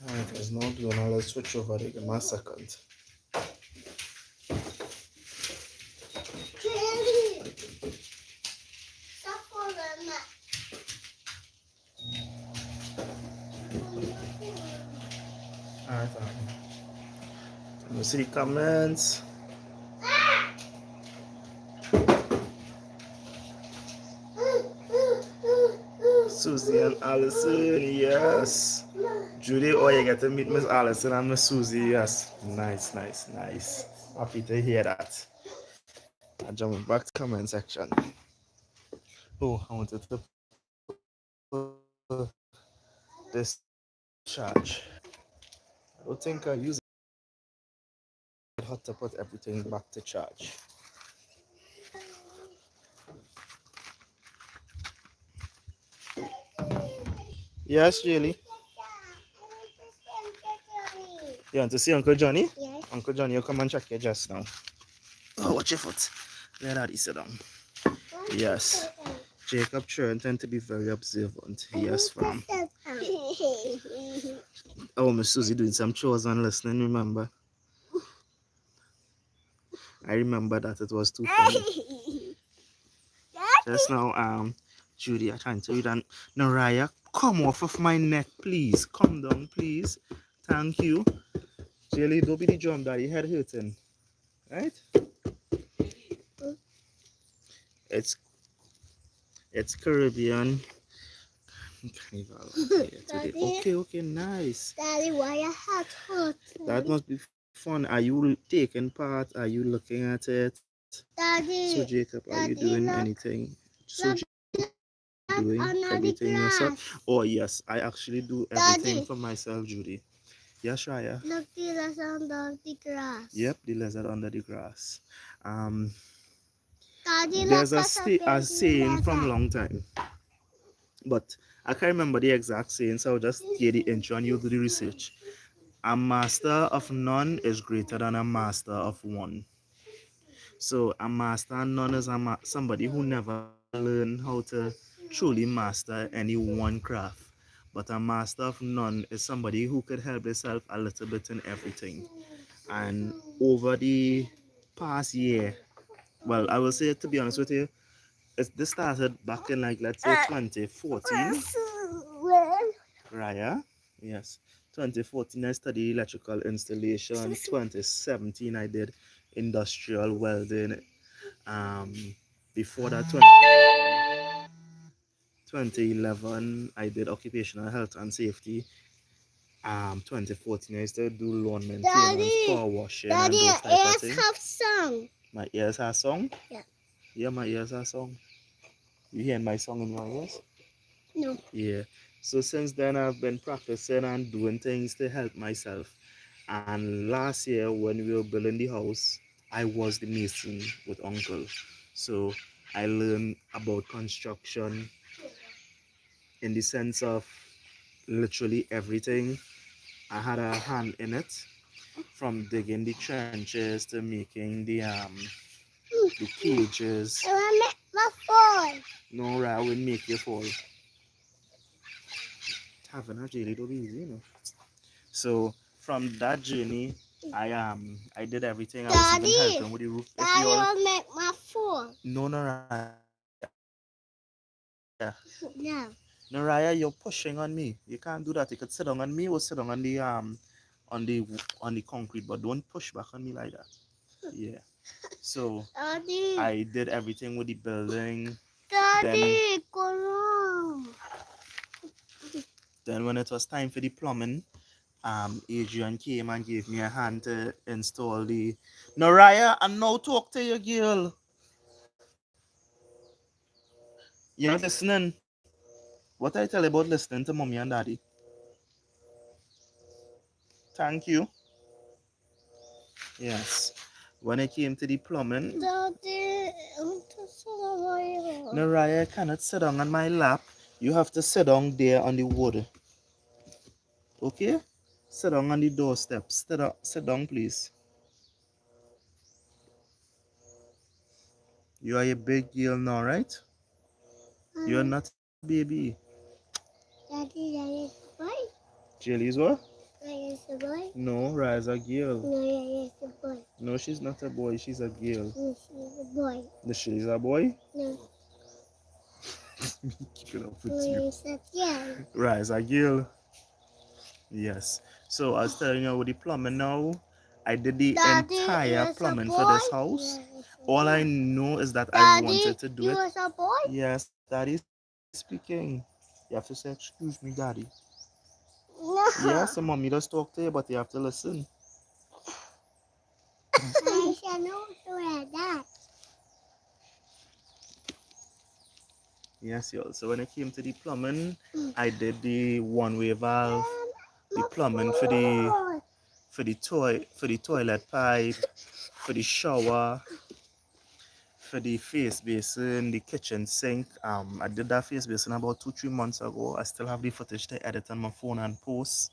Alright, there's no glue. Now let's switch over there. Give me a second. Jelly. Stop following that. Alright, can you see the comments? Susie and Allison, yes. Judy, oh, you get to meet Miss Allison and Miss Susie, yes. Nice, nice, nice. Happy to hear that. I'm jumping back to comment section. Oh, I wanted to put this charge. I don't think I use it. Hot to put everything back to charge. Yes, really. You want to see Uncle Johnny? Yes. Uncle Johnny, you come and check your dress now. Oh, watch your foot. Let Daddy sit down. Yes. Jacob children tend to be very observant. Yes, fam. Oh, Miss Susie doing some chores and listening, remember? I remember that it was too funny. Just now, Judy, I'm trying to read and Naraya, come off of my neck, please. Come down, please. Thank you. Jelly, don't be the drum that your head hurting. Right? It's Caribbean Carnival. Okay, nice. Daddy, why your hat hurt? That must be fun. Are you taking part? Are you looking at it? Daddy. So Jacob, are you Daddy, doing look. anything? So Look, doing under the everything yourself? grass. Oh yes, I actually do everything Daddy. for myself, Judy. Yes, Raya. Look, the lizard under the grass. Yep, the lizard under the grass. Daddy, There's look a saying from long time, but I can't remember the exact saying, so I'll just get the intro and you'll do the research. A master of none is greater than a master of one. So a master of none is somebody who never learned how to truly master any one craft. But a master of none is somebody who could help himself a little bit in everything. And over the past year, well, I will say, to be honest with you, this started back in, like, let's say 2014. Raya, yes. 2014 I studied electrical installation. 2017 I did industrial welding. Before that, 2011 I did occupational health and safety. 2014 I used to do lawn maintenance, power washing, and Daddy, those type your of ears things. have song. My ears have song? Yeah. Yeah, my ears have song. You hearing my song in your ears? No. Yeah. So since then I've been practicing and doing things to help myself. And last year when we were building the house, I was the mason with Uncle. So I learned about construction in the sense of literally everything. I had a hand in it, from digging the trenches to making the cages. I want to make my fall. No, I will make you fall. Having a jelly don't be easy, you know. So from that journey, I did everything. I was even Daddy, helping with the roof. If Daddy, you all will make my phone. no, Naraya, No. Naraya, you're pushing on me. You can't do that. You could sit down on me or sit down on the on the concrete, but don't push back on me like that. Yeah. So Daddy, I did everything with the building. Then Daddy, go on. then when it was time for the plumbing, Adrian came and gave me a hand to install the Naraya, and now talk to your girl. You're not listening. What I tell you about listening to mommy and daddy? Thank you. Yes. When it came to the plumbing, Daddy, I want to sit on my Naraya cannot sit down on my lap. You have to sit down there on the wood. Okay? Sit down on the doorstep. Sit down, please. You are a big girl now, right? You're not a baby. Daddy is a boy. Jelly's what? Daddy is a boy. No, Raya's a girl. No, Daddy is a boy. No, she's not a boy. She's a girl. No, she's a boy. No, she's a boy. No, Keep it up with no, you. she's a girl. Raya's a girl. Yes. So I was telling you with the plumbing now. I did the Daddy entire is a plumbing for boy. this house. Yeah, it's a All I boy. know is that I Daddy, wanted to do you it. is a boy? Yes, daddy speaking. You have to say, excuse me, daddy. No. Yes, and mommy does talk to you, but you have to listen. I shall not do that. Yes, y'all. So when it came to the plumbing, I did the one-way valve, the plumbing for the toilet pipe, for the shower, for the face basin, the kitchen sink. I did that face basin about 2-3 months ago. I still have the footage to edit on my phone and post.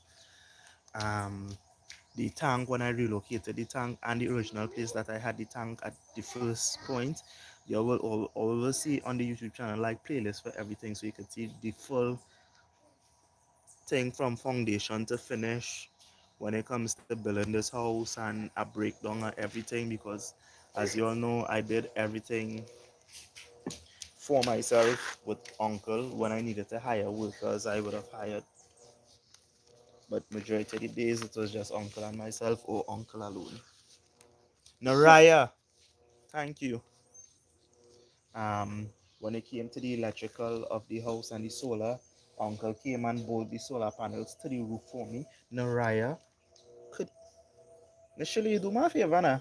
The tank, when I relocated the tank and the original place that I had the tank at the first point, you will always see on the YouTube channel like playlist for everything, so you can see the full thing from foundation to finish when it comes to building this house, and a breakdown of everything, because as you all know, I did everything for myself with uncle. When I needed to hire workers, I would have hired, but majority of the days it was just uncle and myself, or uncle alone. Naraya, thank you. When it came to the electrical of the house and the solar, uncle came and bolted the solar panels to the roof for me. Naraya, could Michelle, you do me a favor now?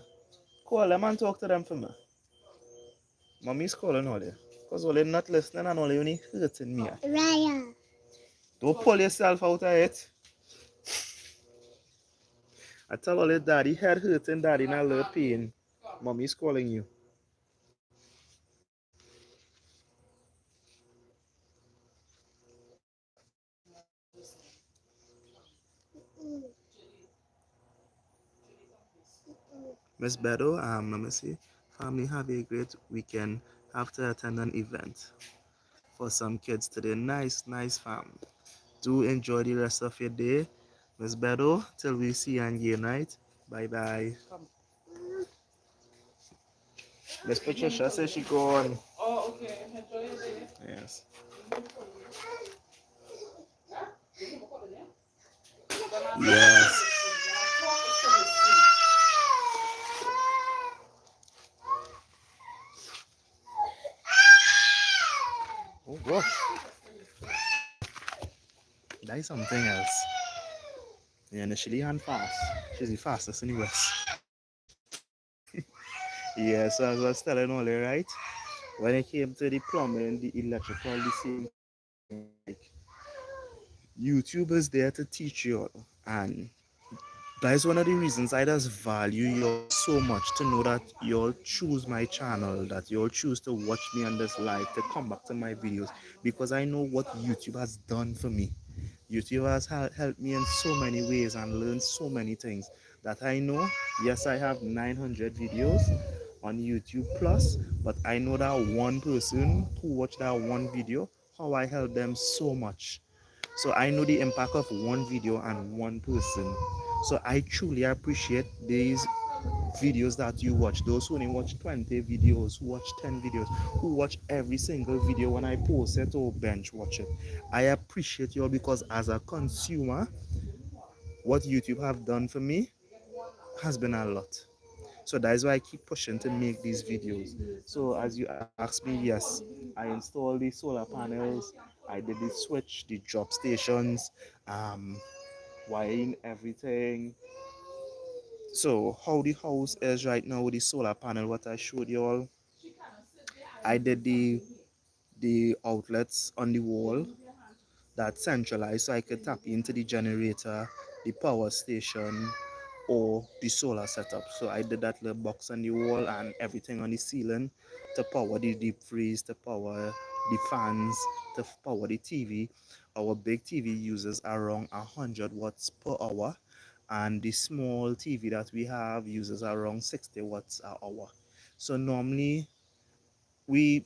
Call them and talk to them for me. Mommy's calling all there. Because all they're not listening and all they're only hurting me. Raya. Don't pull yourself out of it. I tell all your daddy head hurting, daddy in a little pain. Mommy's calling you. Miss Bedo, let me see. Family have a great weekend after attend an event for some kids today. Nice, nice fam. Do enjoy the rest of your day. Miss Bedo, till we see you again, right? Bye bye. Miss Patricia says she gone. Oh, okay. Enjoy your day. Yes. Yes. Oh gosh. That is something else. Yeah, initially and fast. She's the fastest in the West. Yeah, so as I was telling earlier, right? When it came to the plumbing, the electrical, the same thing. Like, YouTube is there to teach you all. And that is one of the reasons I just value you all so much, to know that you all choose my channel, that you all choose to watch me on this live, to come back to my videos, because I know what YouTube has done for me. YouTube has helped me in so many ways and learned so many things that I know. Yes, I have 900 videos on YouTube Plus, but I know that one person who watched that one video, how I helped them so much. So I know the impact of one video and one person. So I truly appreciate these videos that you watch. Those who only watch 20 videos, who watch 10 videos, who watch every single video when I post it or bench watch it. I appreciate you all because as a consumer, what YouTube have done for me has been a lot. So that is why I keep pushing to make these videos. So as you asked me, yes, I installed the solar panels, I did the switch, the drop stations, um, wiring everything. So how the house is right now with the solar panel, what I showed you all, I did the outlets on the wall that centralized so I could tap into the generator, the power station, or the solar setup. So I did that little box on the wall and everything on the ceiling to power the deep freeze, to power the fans, to power the TV. Our big TV uses around 100 watts per hour, and the small TV that we have uses around 60 watts an hour. So normally we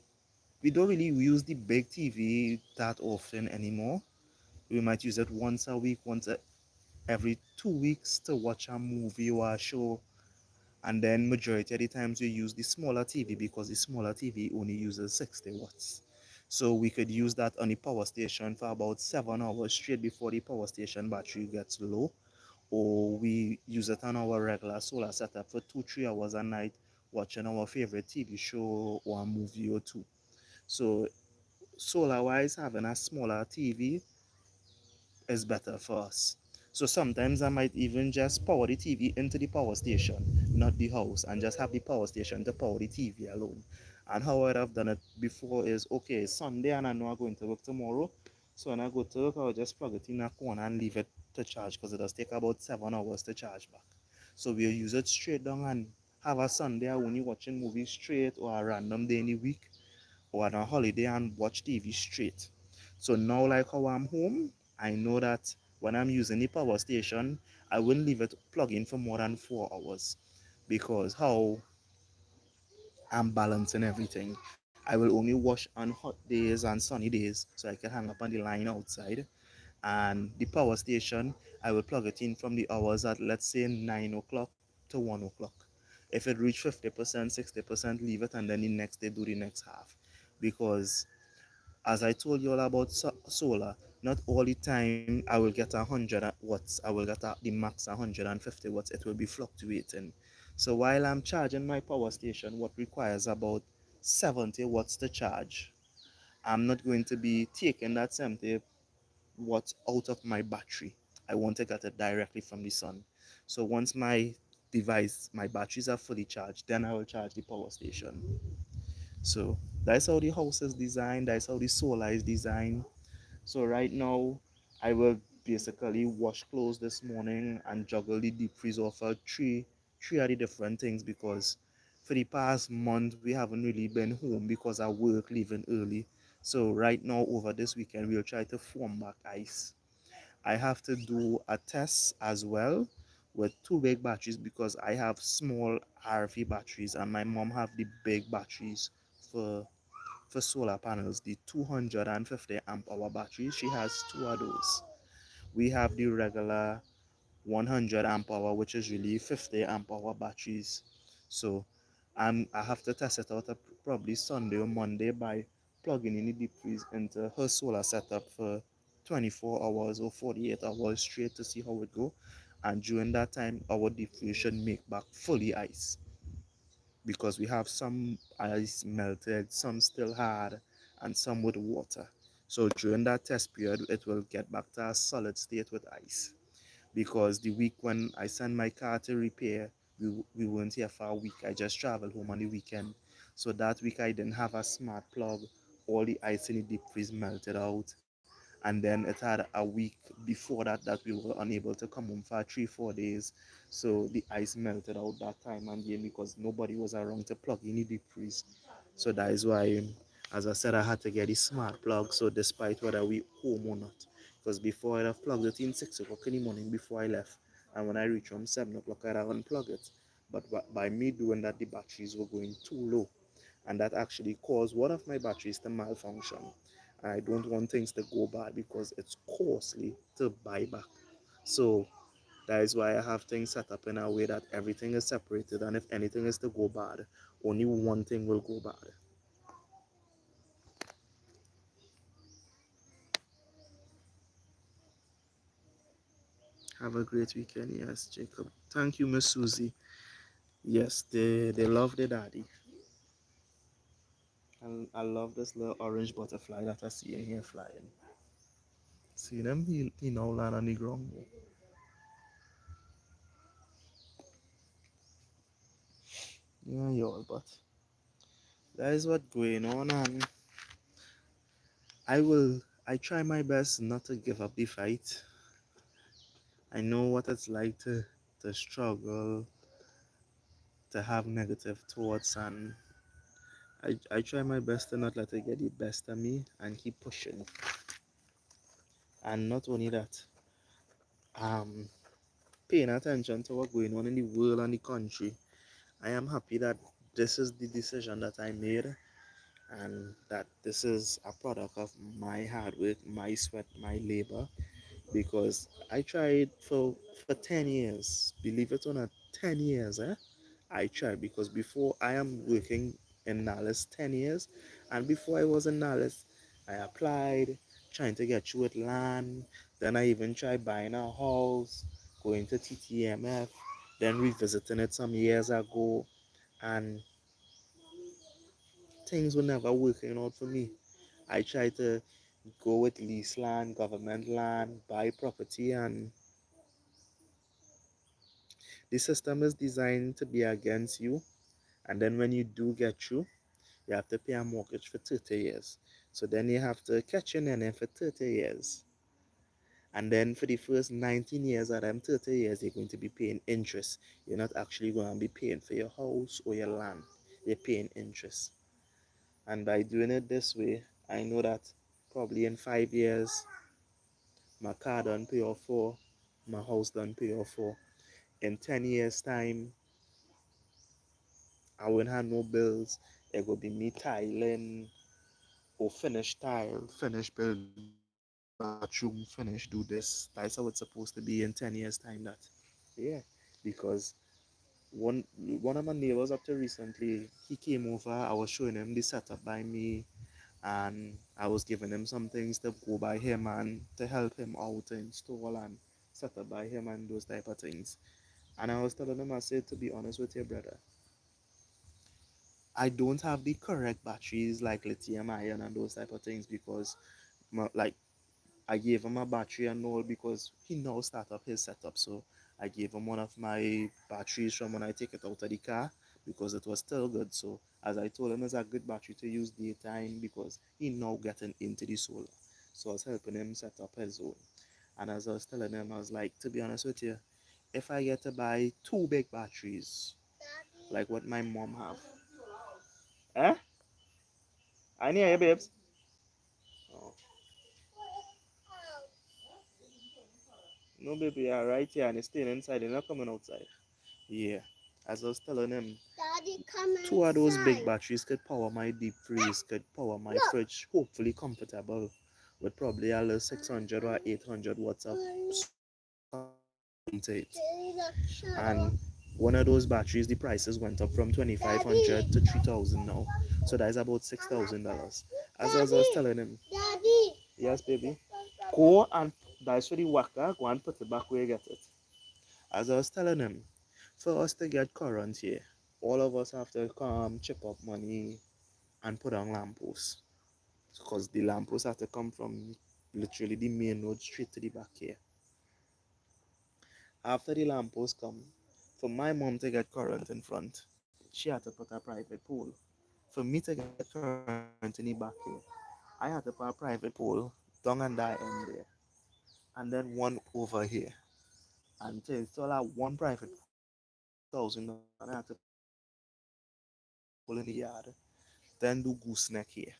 we don't really use the big TV that often anymore. We might use it once a week, every 2 weeks to watch a movie or a show. And then majority of the times we use the smaller TV because the smaller TV only uses 60 watts. So we could use that on the power station for about 7 hours straight before the power station battery gets low. Or we use it on our regular solar setup for 2-3 hours a night watching our favorite TV show or a movie or two. So solar wise, having a smaller TV is better for us. So sometimes I might even just power the TV into the power station, not the house, and just have the power station to power the TV alone. And how I'd have done it before is okay, it's Sunday and I know I'm going to work tomorrow. So when I go to work, I'll just plug it in a corner and leave it to charge because it does take about 7 hours to charge back. So we'll use it straight down and have a Sunday only watching movies straight or a random day in the week or on a holiday and watch TV straight. So now, like how I'm home, I know that when I'm using the power station, I wouldn't leave it plugged in for more than 4 hours because how I'm balancing everything. I will only wash on hot days and sunny days so I can hang up on the line outside. And the power station, I will plug it in from the hours at let's say 9 o'clock to 1 o'clock. If it reach 50%, 60%, leave it and then the next day do the next half. Because as I told you all about solar, not all the time I will get 100 watts, I will get the max 150 watts, it will be fluctuating. So while I'm charging my power station, what requires about 70 watts to charge, I'm not going to be taking that 70 watts out of my battery. I want to get it directly from the sun. So once my device, my batteries are fully charged, then I will charge the power station. So that's how the house is designed, that's how the solar is designed. So right now, I will basically wash clothes this morning and juggle the deep freezer for three of the different things because for the past month we haven't really been home because I work leaving early. So right now over this weekend we'll try to form back ice. I have to do a test as well with two big batteries because I have small RV batteries and my mom have the big batteries for solar panels, the 250 amp hour batteries. She has two of those. We have the regular 100 amp hour, which is really 50 amp hour batteries. So I have to test it out probably Sunday or Monday by plugging in the deep freeze into her solar setup for 24 hours or 48 hours straight to see how it go. And during that time, our deep freeze should make back fully ice because we have some ice melted, some still hard, and some with water. So during that test period, it will get back to a solid state with ice. Because the week when I sent my car to repair, we weren't here for a week. I just traveled home on the weekend. So that week I didn't have a smart plug. All the ice in the deep freeze melted out. And then it had a week before that we were unable to come home for 3-4 days. So the ice melted out that time and again because nobody was around to plug in the deep freeze. So that is why, as I said, I had to get a smart plug. So despite whether we home or not, because before I'd have plugged it in 6 o'clock in the morning before I left, and when I reached home 7 o'clock, I'd have unplugged it. But by me doing that, the batteries were going too low, and that actually caused one of my batteries to malfunction. I don't want things to go bad because it's costly to buy back. So that is why I have things set up in a way that everything is separated, and if anything is to go bad, only one thing will go bad. Have a great weekend, yes, Jacob. Thank you, Miss Susie. Yes, they love the daddy. And I love this little orange butterfly that I see in here flying. See them? He now land on the ground. Yeah, y'all, but that is what going on, and I try my best not to give up the fight. I know what it's like to struggle, to have negative thoughts, and I try my best to not let it get the best of me and keep pushing. And not only that, um, paying attention to what's going on in the world and the country. I am happy that this is the decision that I made, and that this is a product of my hard work, my sweat, my labor, because I tried for 10 years. Believe it or not, 10 years, eh? I tried because before I am working in Dallas 10 years, and before I was in Dallas, I applied, trying to get you with land. Then I even tried buying a house, going to TTMF, then revisiting it some years ago, and things were never working out for me. I tried to go with lease land, government land, buy property, and the system is designed to be against you. And then when you do get through, you have to pay a mortgage for 30 years. So then you have to catch your nene for 30 years. And then for the first 19 years of them 30 years, you're going to be paying interest. You're not actually going to be paying for your house or your land. You're paying interest. And by doing it this way, I know that probably in 5 years, my car done pay off for, my house done pay off for. In 10 years' time, I won't have no bills. It will be me tiling, or finish tile, finish build bathroom, finish do this. That's how it's supposed to be in 10 years' time. That, yeah, because one of my neighbors up to recently, he came over. I was showing him the setup by me, and I was giving him some things to go by him and to help him out to install and set up by him and those type of things. And I was telling him, I said, to be honest with your brother, I don't have the correct batteries like lithium ion and those type of things because like I gave him a battery and all because he now start up his setup. So I gave him one of my batteries from when I take it out of the car because it was still good. So as I told him, it's a good battery to use daytime because he now getting into the solar. So I was helping him set up his own. And as I was telling him, I was like, to be honest with you, if I get to buy two big batteries, like what my mom have, eh? I need you, babes. Oh. No, baby, you're right here and you're staying inside. You're not coming outside. Yeah. As I was telling him, Daddy, come two of those big inside. batteries could power my deep freeze, could power my fridge, hopefully comfortable, with probably a little 600 or 800 watts of into it. And one of those batteries, the prices went up from 2,500 to 3,000 now. So that is about $6,000. As I was telling him, Daddy. yes, baby, go and that's for the waka, go and put it back where you get it. As I was telling him, for us to get current here, all of us have to come chip up money and put on lampposts. Because the lampposts have to come from literally the main road straight to the back here. After the lampposts come, for my mom to get current in front, she had to put a private pole. For me to get current in the back here, I had to put a private pole down and that end there. And then one over here. And to install that one private pole, it cost $2,000. And I had to put two private pole in the yard, then do gooseneck here.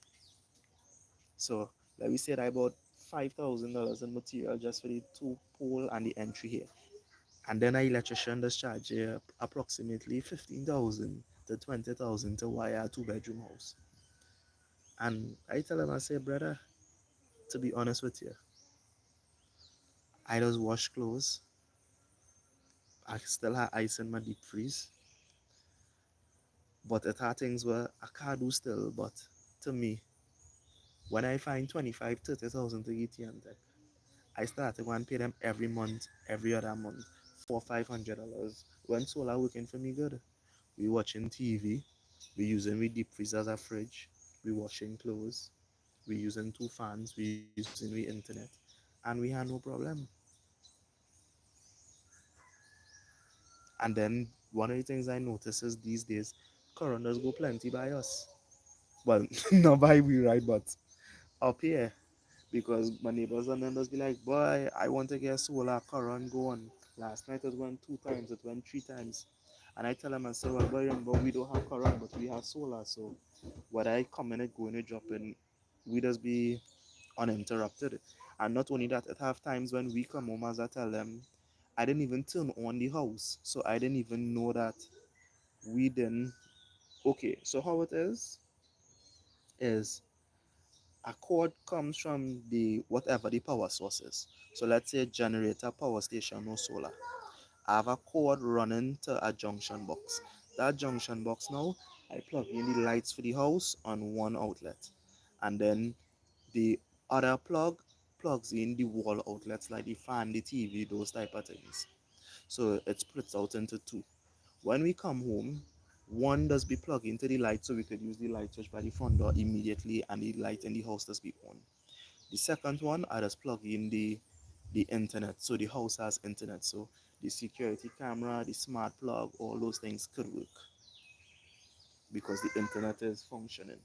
So like we said, I bought $5,000 in material just for the two pole and the entry here. And then an electrician does charge you approximately 15,000 to 20,000 to wire a two-bedroom house. And I tell him, I say, brother, to be honest with you, I just wash clothes. I still have ice in my deep freeze. But it are things where I can't do still. But to me, when I find 25, 30,000 to ATM tech, I start to go and pay them every month, every other month, $400, $500. When solar working for me good. We watching TV, we using we deep freeze as a fridge, we washing clothes, we using two fans, we using we internet, and we had no problem. And then one of the things I notice is these days, coroners go plenty by us. Well, not by we, right, but up here. Because my neighbors and them just be like, boy, I want to get solar current going. Last night it went 2 times, it went 3 times. And I tell them, I say, well, boy, remember, we don't have current, but we have solar. So whether I come in and go in and drop in, we just be uninterrupted. And not only that, it have times when we come home, as I tell them, I didn't even turn on the house. So I didn't even know that we didn't. Okay, so how it is a cord comes from the whatever the power source is. So let's say generator, power station, or solar. I have a cord running to a junction box. That junction box now, I plug in the lights for the house on one outlet. And then the other plug plugs in the wall outlets like the fan, the TV, those type of things. So it splits out into two. When we come home, one does be plugged into the light so we could use the light switch by the front door immediately and the light in the house does be on. The second one, I just plug in the internet. So the house has internet. So the security camera, the smart plug, all those things could work because the internet is functioning.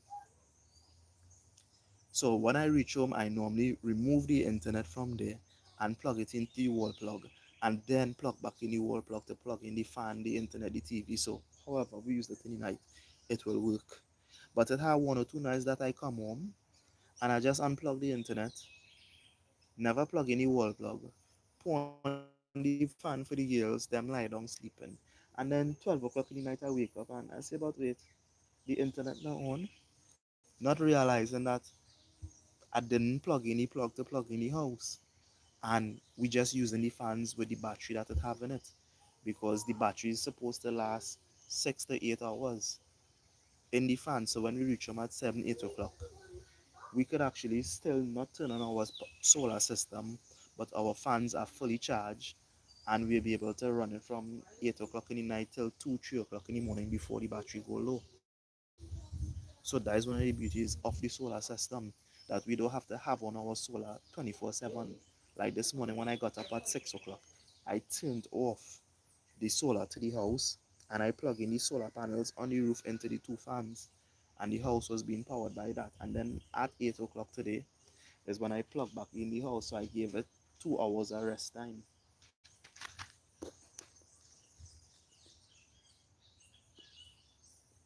So when I reach home, I normally remove the internet from there and plug it into the wall plug and then plug back in the wall plug to plug in the fan, the internet, the TV. So however we use it in the night, it will work. But it had 1 or 2 nights that I come home and I just unplug the internet, never plug any wall plug, put on the fan for the girls, them lie down sleeping. And then 12 o'clock in the night I wake up and I say, but wait, the internet not on. Not realizing that I didn't plug any plug to plug in the house. And we just using the fans with the battery that it have in it. Because the battery is supposed to last 6 to 8 hours in the fan. So when we reach home at 7, 8 o'clock, we could actually still not turn on our solar system, but our fans are fully charged and we'll be able to run it from 8 o'clock in the night till 2, 3 o'clock in the morning before the battery go low. So that is one of the beauties of the solar system, that we don't have to have on our solar 24/7. Like this morning when I got up at 6 o'clock, I turned off the solar to the house and I plugged in the solar panels on the roof into the two fans and the house was being powered by that. And then at 8 o'clock today is when I plugged back in the house, so I gave it 2 hours of rest time.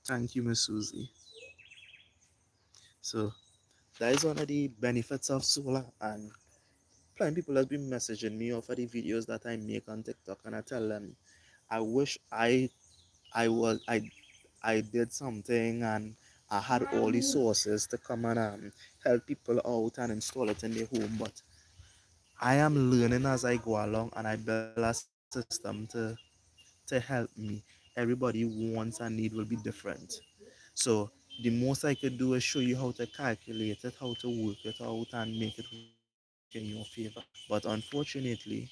Thank you, Miss Susie. So that is one of the benefits of solar. And plenty people has been messaging me over the videos that I make on TikTok, and I tell them I wish I did something and I had all the sources to come and help people out and install it in their home. But I am learning as I go along, and I build a system to help me. Everybody wants and need will be different. So the most I could do is show you how to calculate it, how to work it out and make it work in your favor. But unfortunately,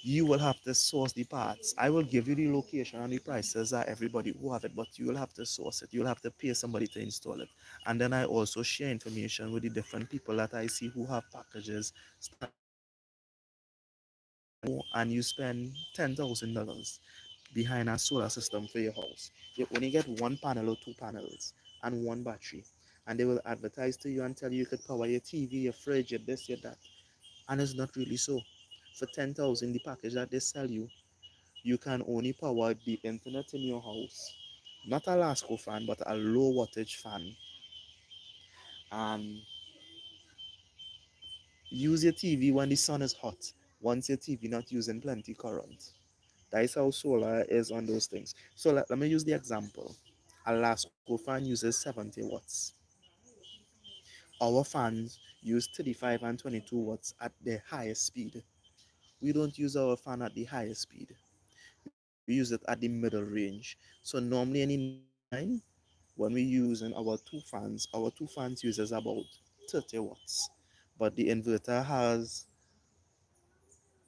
you will have to source the parts. I will give you the location and the prices of everybody who have it, but you will have to source it. You'll have to pay somebody to install it. And then I also share information with the different people that I see who have packages starting from and you spend $10,000 behind a solar system for your house. You only get one panel or two panels and one battery. And they will advertise to you and tell you you could power your TV, your fridge, your this, your that. And it's not really so. For 10,000, the package that they sell you can only power the internet in your house. Not a Lasco fan, but a low wattage fan. And use your TV when the sun is hot. Once your TV not using plenty current. That is how solar is on those things. So let me use the example. A Lasco fan uses 70 watts. Our fans use 35 and 22 watts at their highest speed. We don't use our fan at the highest speed. We use it at the middle range. So normally any nighttime, when we use in our two fans uses about 30 watts. But the inverter has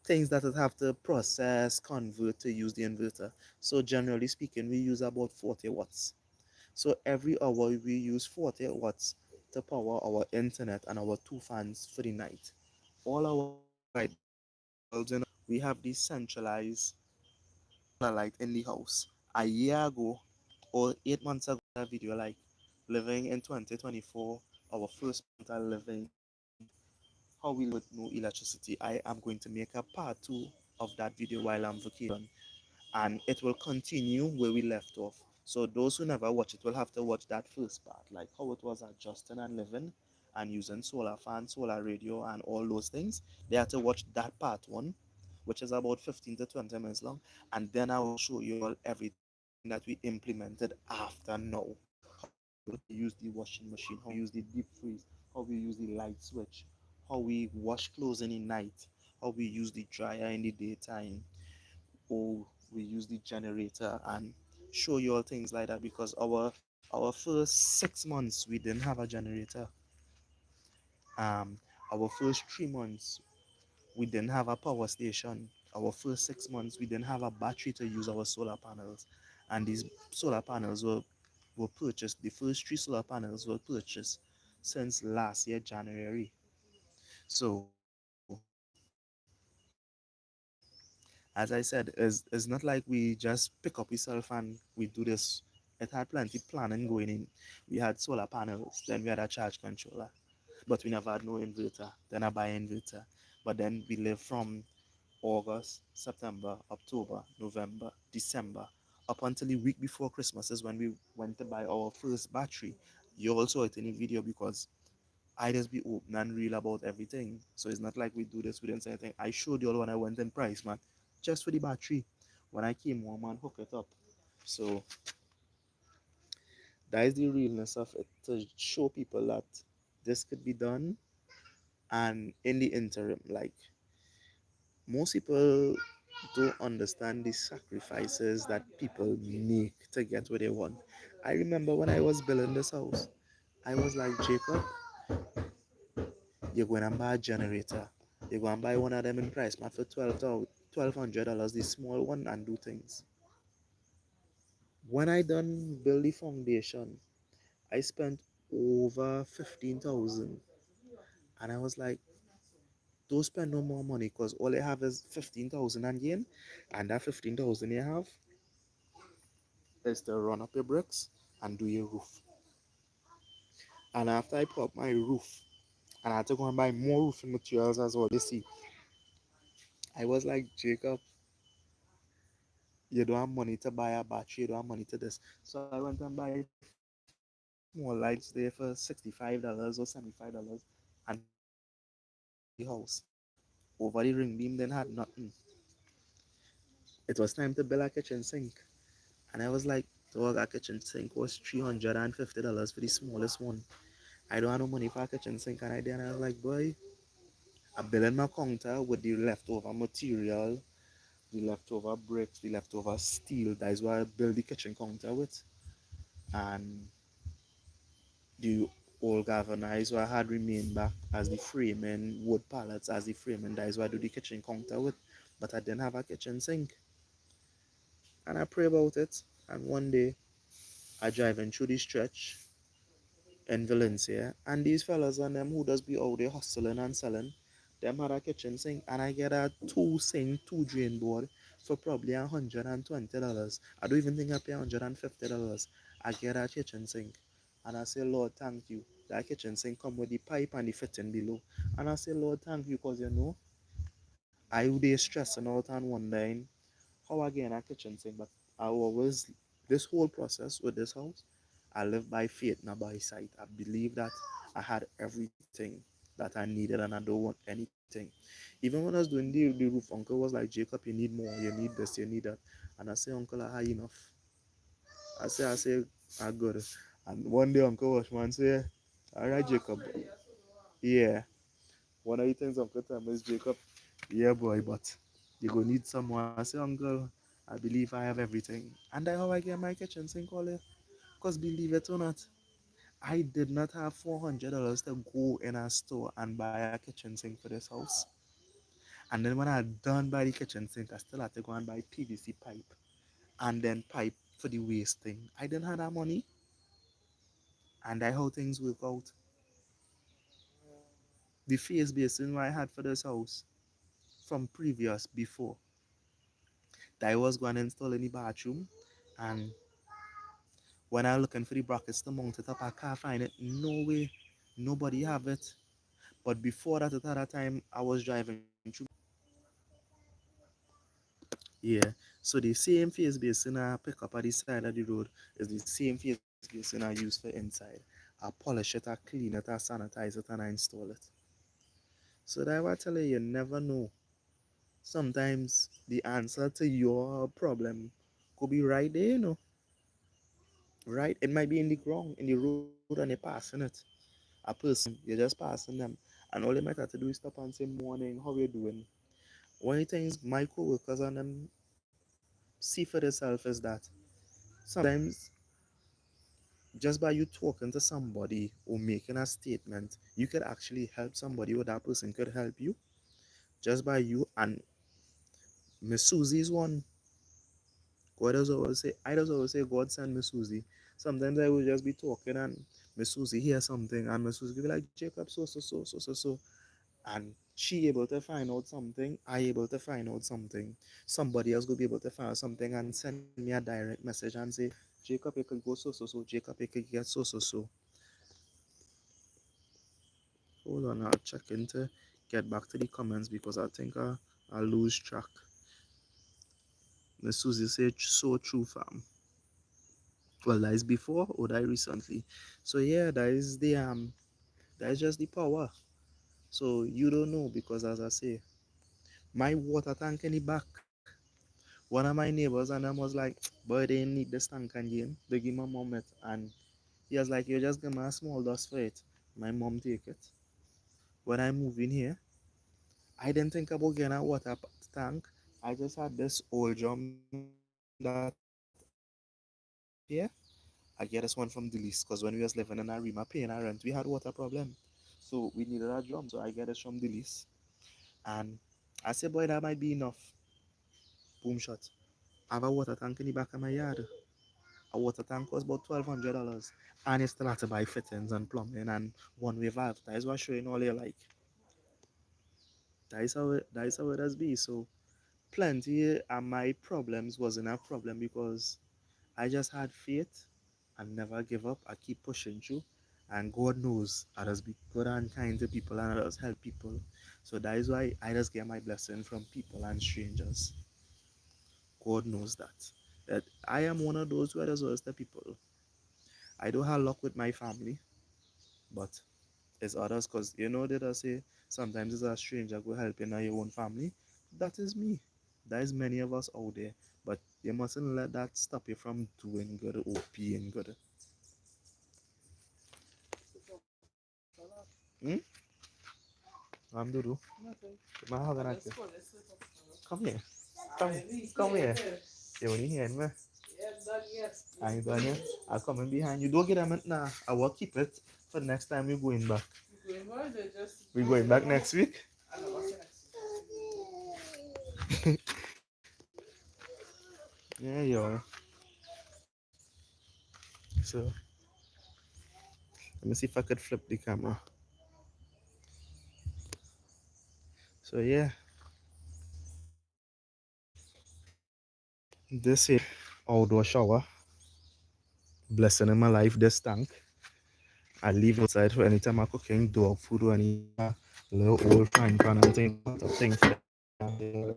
things that it have to process, convert to use the inverter. So generally speaking, we use about 40 watts. So every hour we use 40 watts to power our internet and our two fans for the night. All our lights right now, the bulbs in, we have this centralized light in the house. A year ago or 8 months ago, that video like living in 2024, our first month of living, how we live with no electricity. I am going to make a part two of that video while I'm vacation, and it will continue where we left off. So those who never watch it will have to watch that first part, like how it was adjusting and living and using solar fan, solar radio, and all those things. They have to watch that part one, which is about 15 to 20 minutes long, and then I will show you all everything that we implemented after now. How we use the washing machine, how we use the deep freeze, how we use the light switch, how we wash clothes in the night, how we use the dryer in the daytime, or we use the generator, and show you all things like that, because our first 6 months we didn't have a generator. um our first 3 months we didn't have a power station. Our first 6 months we didn't have a battery to use our solar panels, and these solar panels were purchased, the first three solar panels were purchased since last year January. So as I said, it's not like we just pick up yourself and we do this. It had plenty planning going in. We had solar panels, then we had a charge controller, but we never had no inverter. Then I buy inverter. But then we live from August, September, October, November, December, up until the week before Christmas is when we went to buy our first battery. You also saw it in the video because I just be open and real about everything. So it's not like we do this, we didn't say anything. I showed you all when I went in price, man. Just for the battery. When I came home and hook it up. So that is the realness of it, to show people that this could be done. And in the interim, like, most people don't understand the sacrifices that people make to get what they want. I remember when I was building this house, I was like, Jacob, you're going to buy a generator. You're going to buy one of them in price, man, for $1,200, the small one, and do things. When I done build the foundation, I spent over 15,000, and I was like, don't spend no more money, because all I have is 15,000 and yen, and that 15,000 you have is to run up your bricks and do your roof. And after I put up my roof, and I had to go and buy more roofing materials as well. You see, I was like, Jacob, you don't have money to buy a battery, you don't have money to this. So I went and buy small lights there for $65 or $75 and put them in the house. Over the ring beam, then had nothing. It was time to build a kitchen sink. And I was like, dog, a kitchen sink was $350 for the smallest one. I don't have no money for a kitchen sink. And I was like, boy, I built my counter with the leftover material, the leftover bricks, the leftover steel. That is what I built the kitchen counter with. And the old galvanized what I had remained back as the framing, wood pallets as the framing. That is what I do the kitchen counter with. But I didn't have a kitchen sink. And I pray about it. And one day, I driving through the stretch in Valencia, and these fellas and them who does be out there hustling and selling, them had a kitchen sink, and I get a two sink, two drain board for probably $120. I don't even think I pay $150. I get a kitchen sink, and I say, Lord, thank you. That kitchen sink come with the pipe and the fitting below, and I say, Lord, thank you, because I would be stressing out and wondering how I get a kitchen sink, but I always, this whole process with this house, I live by faith, not by sight. I believe that I had everything that I needed and I don't want anything. Even when I was doing the roof, Uncle was like, Jacob, you need more, you need this, you need that. And I say, Uncle, I had enough. I say, I good. And one day Uncle Washman say, All right, Jacob. Yeah. One of the things Uncle Tom is Jacob. Yeah, boy, but you go need someone. I say, Uncle, I believe I have everything. And that's how I get my kitchen sink all there. Because believe it or not, I did not have $400 to go in a store and buy a kitchen sink for this house. And then when I done buy the kitchen sink, I still had to go and buy PVC pipe and then pipe for the waste thing. I didn't have that money, and that's how things work out. The face basin I had for this house from previous before that I was going to install in the bathroom, and when I looking for the brackets to mount it up, I can't find it. No way, nobody have it. But before that, at that time, I was driving through. Yeah, so the same face basin I pick up at the side of the road is the same face basin I use for inside. I polish it, I clean it, I sanitize it, and I install it. So that I tell you, you never know. Sometimes the answer to your problem could be right there, right? It might be in the ground, in the road, and you're passing it. A person, you're just passing them, and all they might have to do is stop and say, "Morning, how you doing?" One of the things my co-workers and them see for themselves is that sometimes just by you talking to somebody or making a statement, you could actually help somebody, or that person could help you just by you. And Miss Susie's one. I just always say, God send Miss Susie. Sometimes I will just be talking and Miss Susie hear something and Miss Susie be like, Jacob, so. And she able to find out something, I able to find out something. Somebody else will be able to find out something and send me a direct message and say, Jacob, you could go so. Jacob, you could get so. Hold on, I'll check into get back to the comments because I think I lose track. Miss Susie said so true, fam. Well, that is before or that recently. So yeah, that is just the power. So you don't know because as I say, my water tank in the back. One of my neighbors and them was like, boy, they need this tank again. They give my mom it and he was like, you just give me a small dust for it. My mom take it. When I move in here, I didn't think about getting a tank. I just had this old drum that I have here. I get this one from the lease because when we was living in a room, paying our rent, we had water problem. So we needed a drum. So I get this from the lease. And I said, boy, that might be enough. Boom shot. I have a water tank in the back of my yard. A water tank was about $1,200. And you still have to buy fittings and plumbing and one-way valve. That is what showing all you like. That is how it has been. So plenty and my problems wasn't a problem because I just had faith and never give up. I keep pushing through. And God knows I just be good and kind to people and I just help people. So that is why I just get my blessing from people and strangers. God knows that. That I am one of those who are just always the people. I don't have luck with my family, but it's others because you know that I say sometimes it's a stranger go help in your own family. That is me. That is many of us out there. But you mustn't let that stop you from doing good or being good. Hmm? I'm Dudu. My hug and come here. Come here. You want to hear me? I ain't done yet. I'll come in behind you. Don't get them now. I will keep it for the next time we're going back. We're going back next week. Yeah, you are. So let me see if I could flip the camera. So yeah, this is outdoor shower. Blessing in my life, this tank. I leave it outside for anytime I'm cooking dog food or anything. Little old frying pan and thing, thing for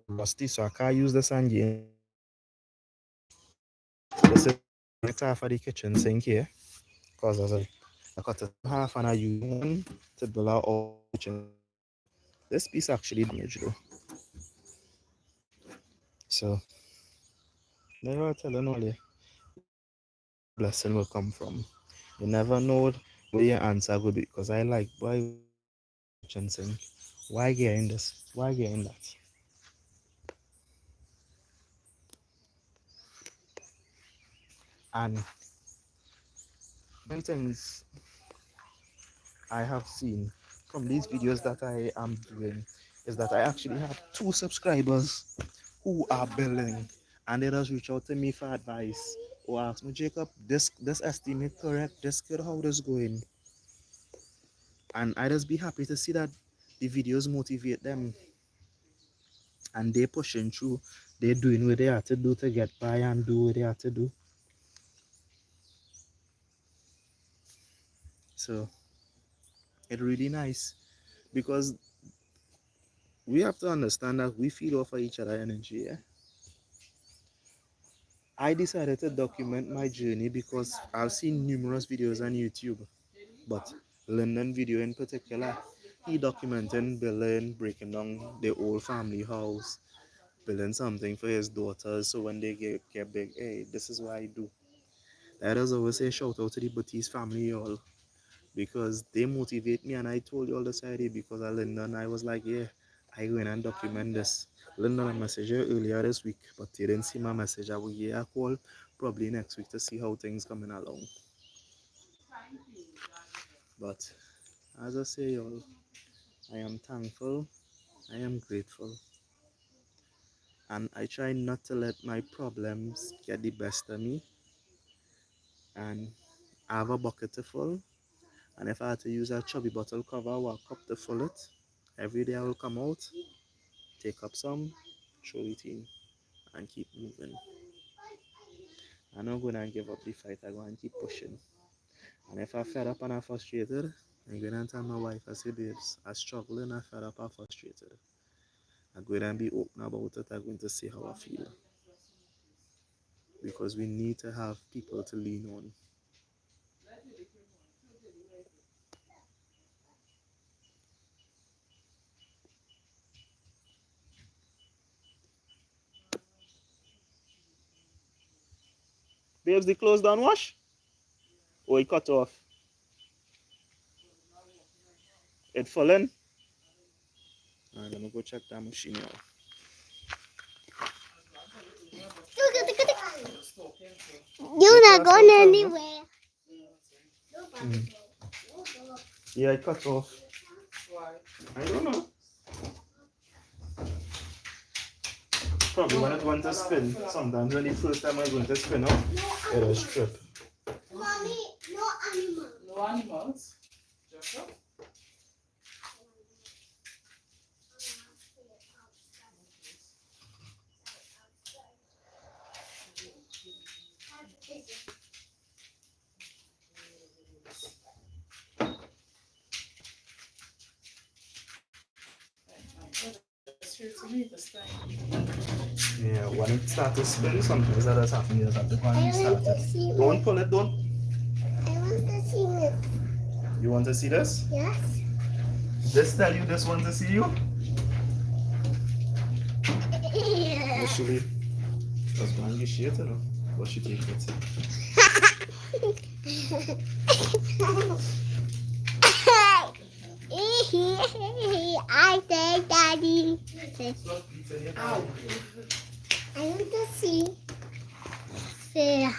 rusty, so I can't use this again. This is right half of the kitchen sink here, because as I cut it in half and I use one to build out all the kitchen. This piece actually damaged though. So never telling all you where your blessing will come from. You never know What your answer would be? Because I like boy when you watch and sing. Why getting this? Why getting that? And many things I have seen from these videos that I am doing is that I actually have two subscribers who are building, and they just reach out to me for advice or ask me, Jacob, this estimate correct, this good, how this going? And I just be happy to see that the videos motivate them and they pushing through, they doing what they have to do to get by and do what they have to do. So it's really nice because we have to understand that we feed off of each other energy. Yeah? I decided to document my journey because I've seen numerous videos on YouTube, but London video in particular, he documenting building, breaking down the old family house, building something for his daughters so when they get big, hey, this is what I do. I just always say shout out to the Baptiste family all because they motivate me and I told you all this idea because at London I was like, yeah, I go in and document this. London I messaged you earlier this week, but you didn't see my message. I will give a call probably next week to see how things coming along. But as I say y'all, I am thankful, I am grateful, and I try not to let my problems get the best of me. And I have a bucket to full, and if I had to use a chubby bottle cover or a cup to fill it, every day I will come out, take up some, throw it in, and keep moving. I'm not gonna give up the fight, I'm gonna keep pushing. And if I'm fed up and I'm frustrated, I'm gonna tell my wife, I say, babes, I'm struggling, I'm fed up, I'm frustrated. I'm going to be open about it, I'm going to say how I feel. Because we need to have people to lean on. Babes, the clothes done wash? Or it cut off? It fallen? Alright, let me go check that machine out. You're not going anywhere. Mm. Yeah, it cut off. Why? I don't know. Probably when it went to spin. Sometimes when the first time I went to spin up, it was strip. Mommy, no animal. No animals. Joshua? It's here to me this time. Yeah, when it starts to spin, sometimes that does happen. You just have to go and restart it. Don't pull it, don't. I want to see it. You want to see this? Yes. This tell you this want to see you? Actually, that's going to get shit, you know. What she take it? I say, Daddy. Ow! I want to see. Say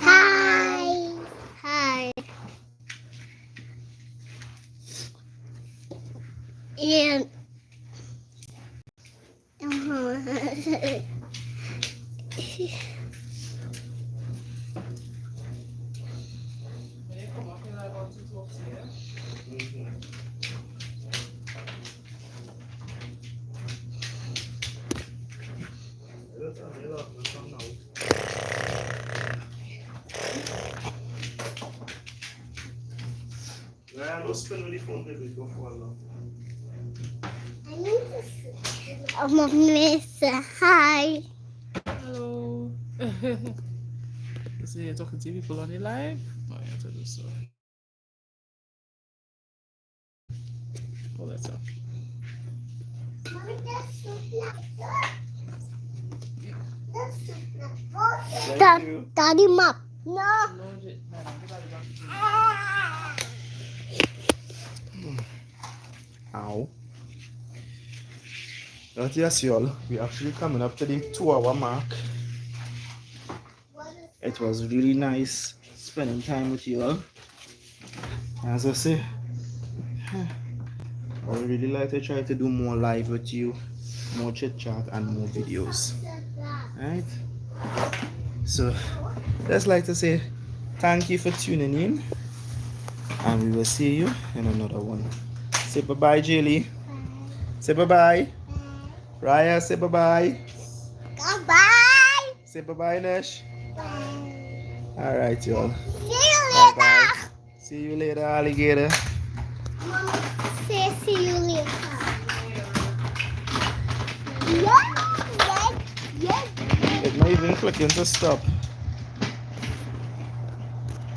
hi. Hi. And When you come up here, I want to talk to you. Yeah, no spin with the phone, baby. Go for it. I want to see. Mommy say hi. Hello. So you're talking to people on the live? Oh, you have to do so. Oh, that's up. Thank you. Daddy map. No. No, no, no, no, no. Ow. But yes, y'all, we actually coming up to the 2 hour mark. It was really nice spending time with you all. As I say, I would really like to try to do more live with you, more chit chat and more videos. Alright? So just like to say thank you for tuning in, and we will see you in another one. Say bye bye, Jaylee. Say bye bye. Raya, say bye bye. Goodbye. Say bye bye, Nesh. Bye. Alright, y'all. See you Bye later. bye. See you later, alligator. Mom, say see you later. Yeah, yeah, yeah. It's not even clicking to stop.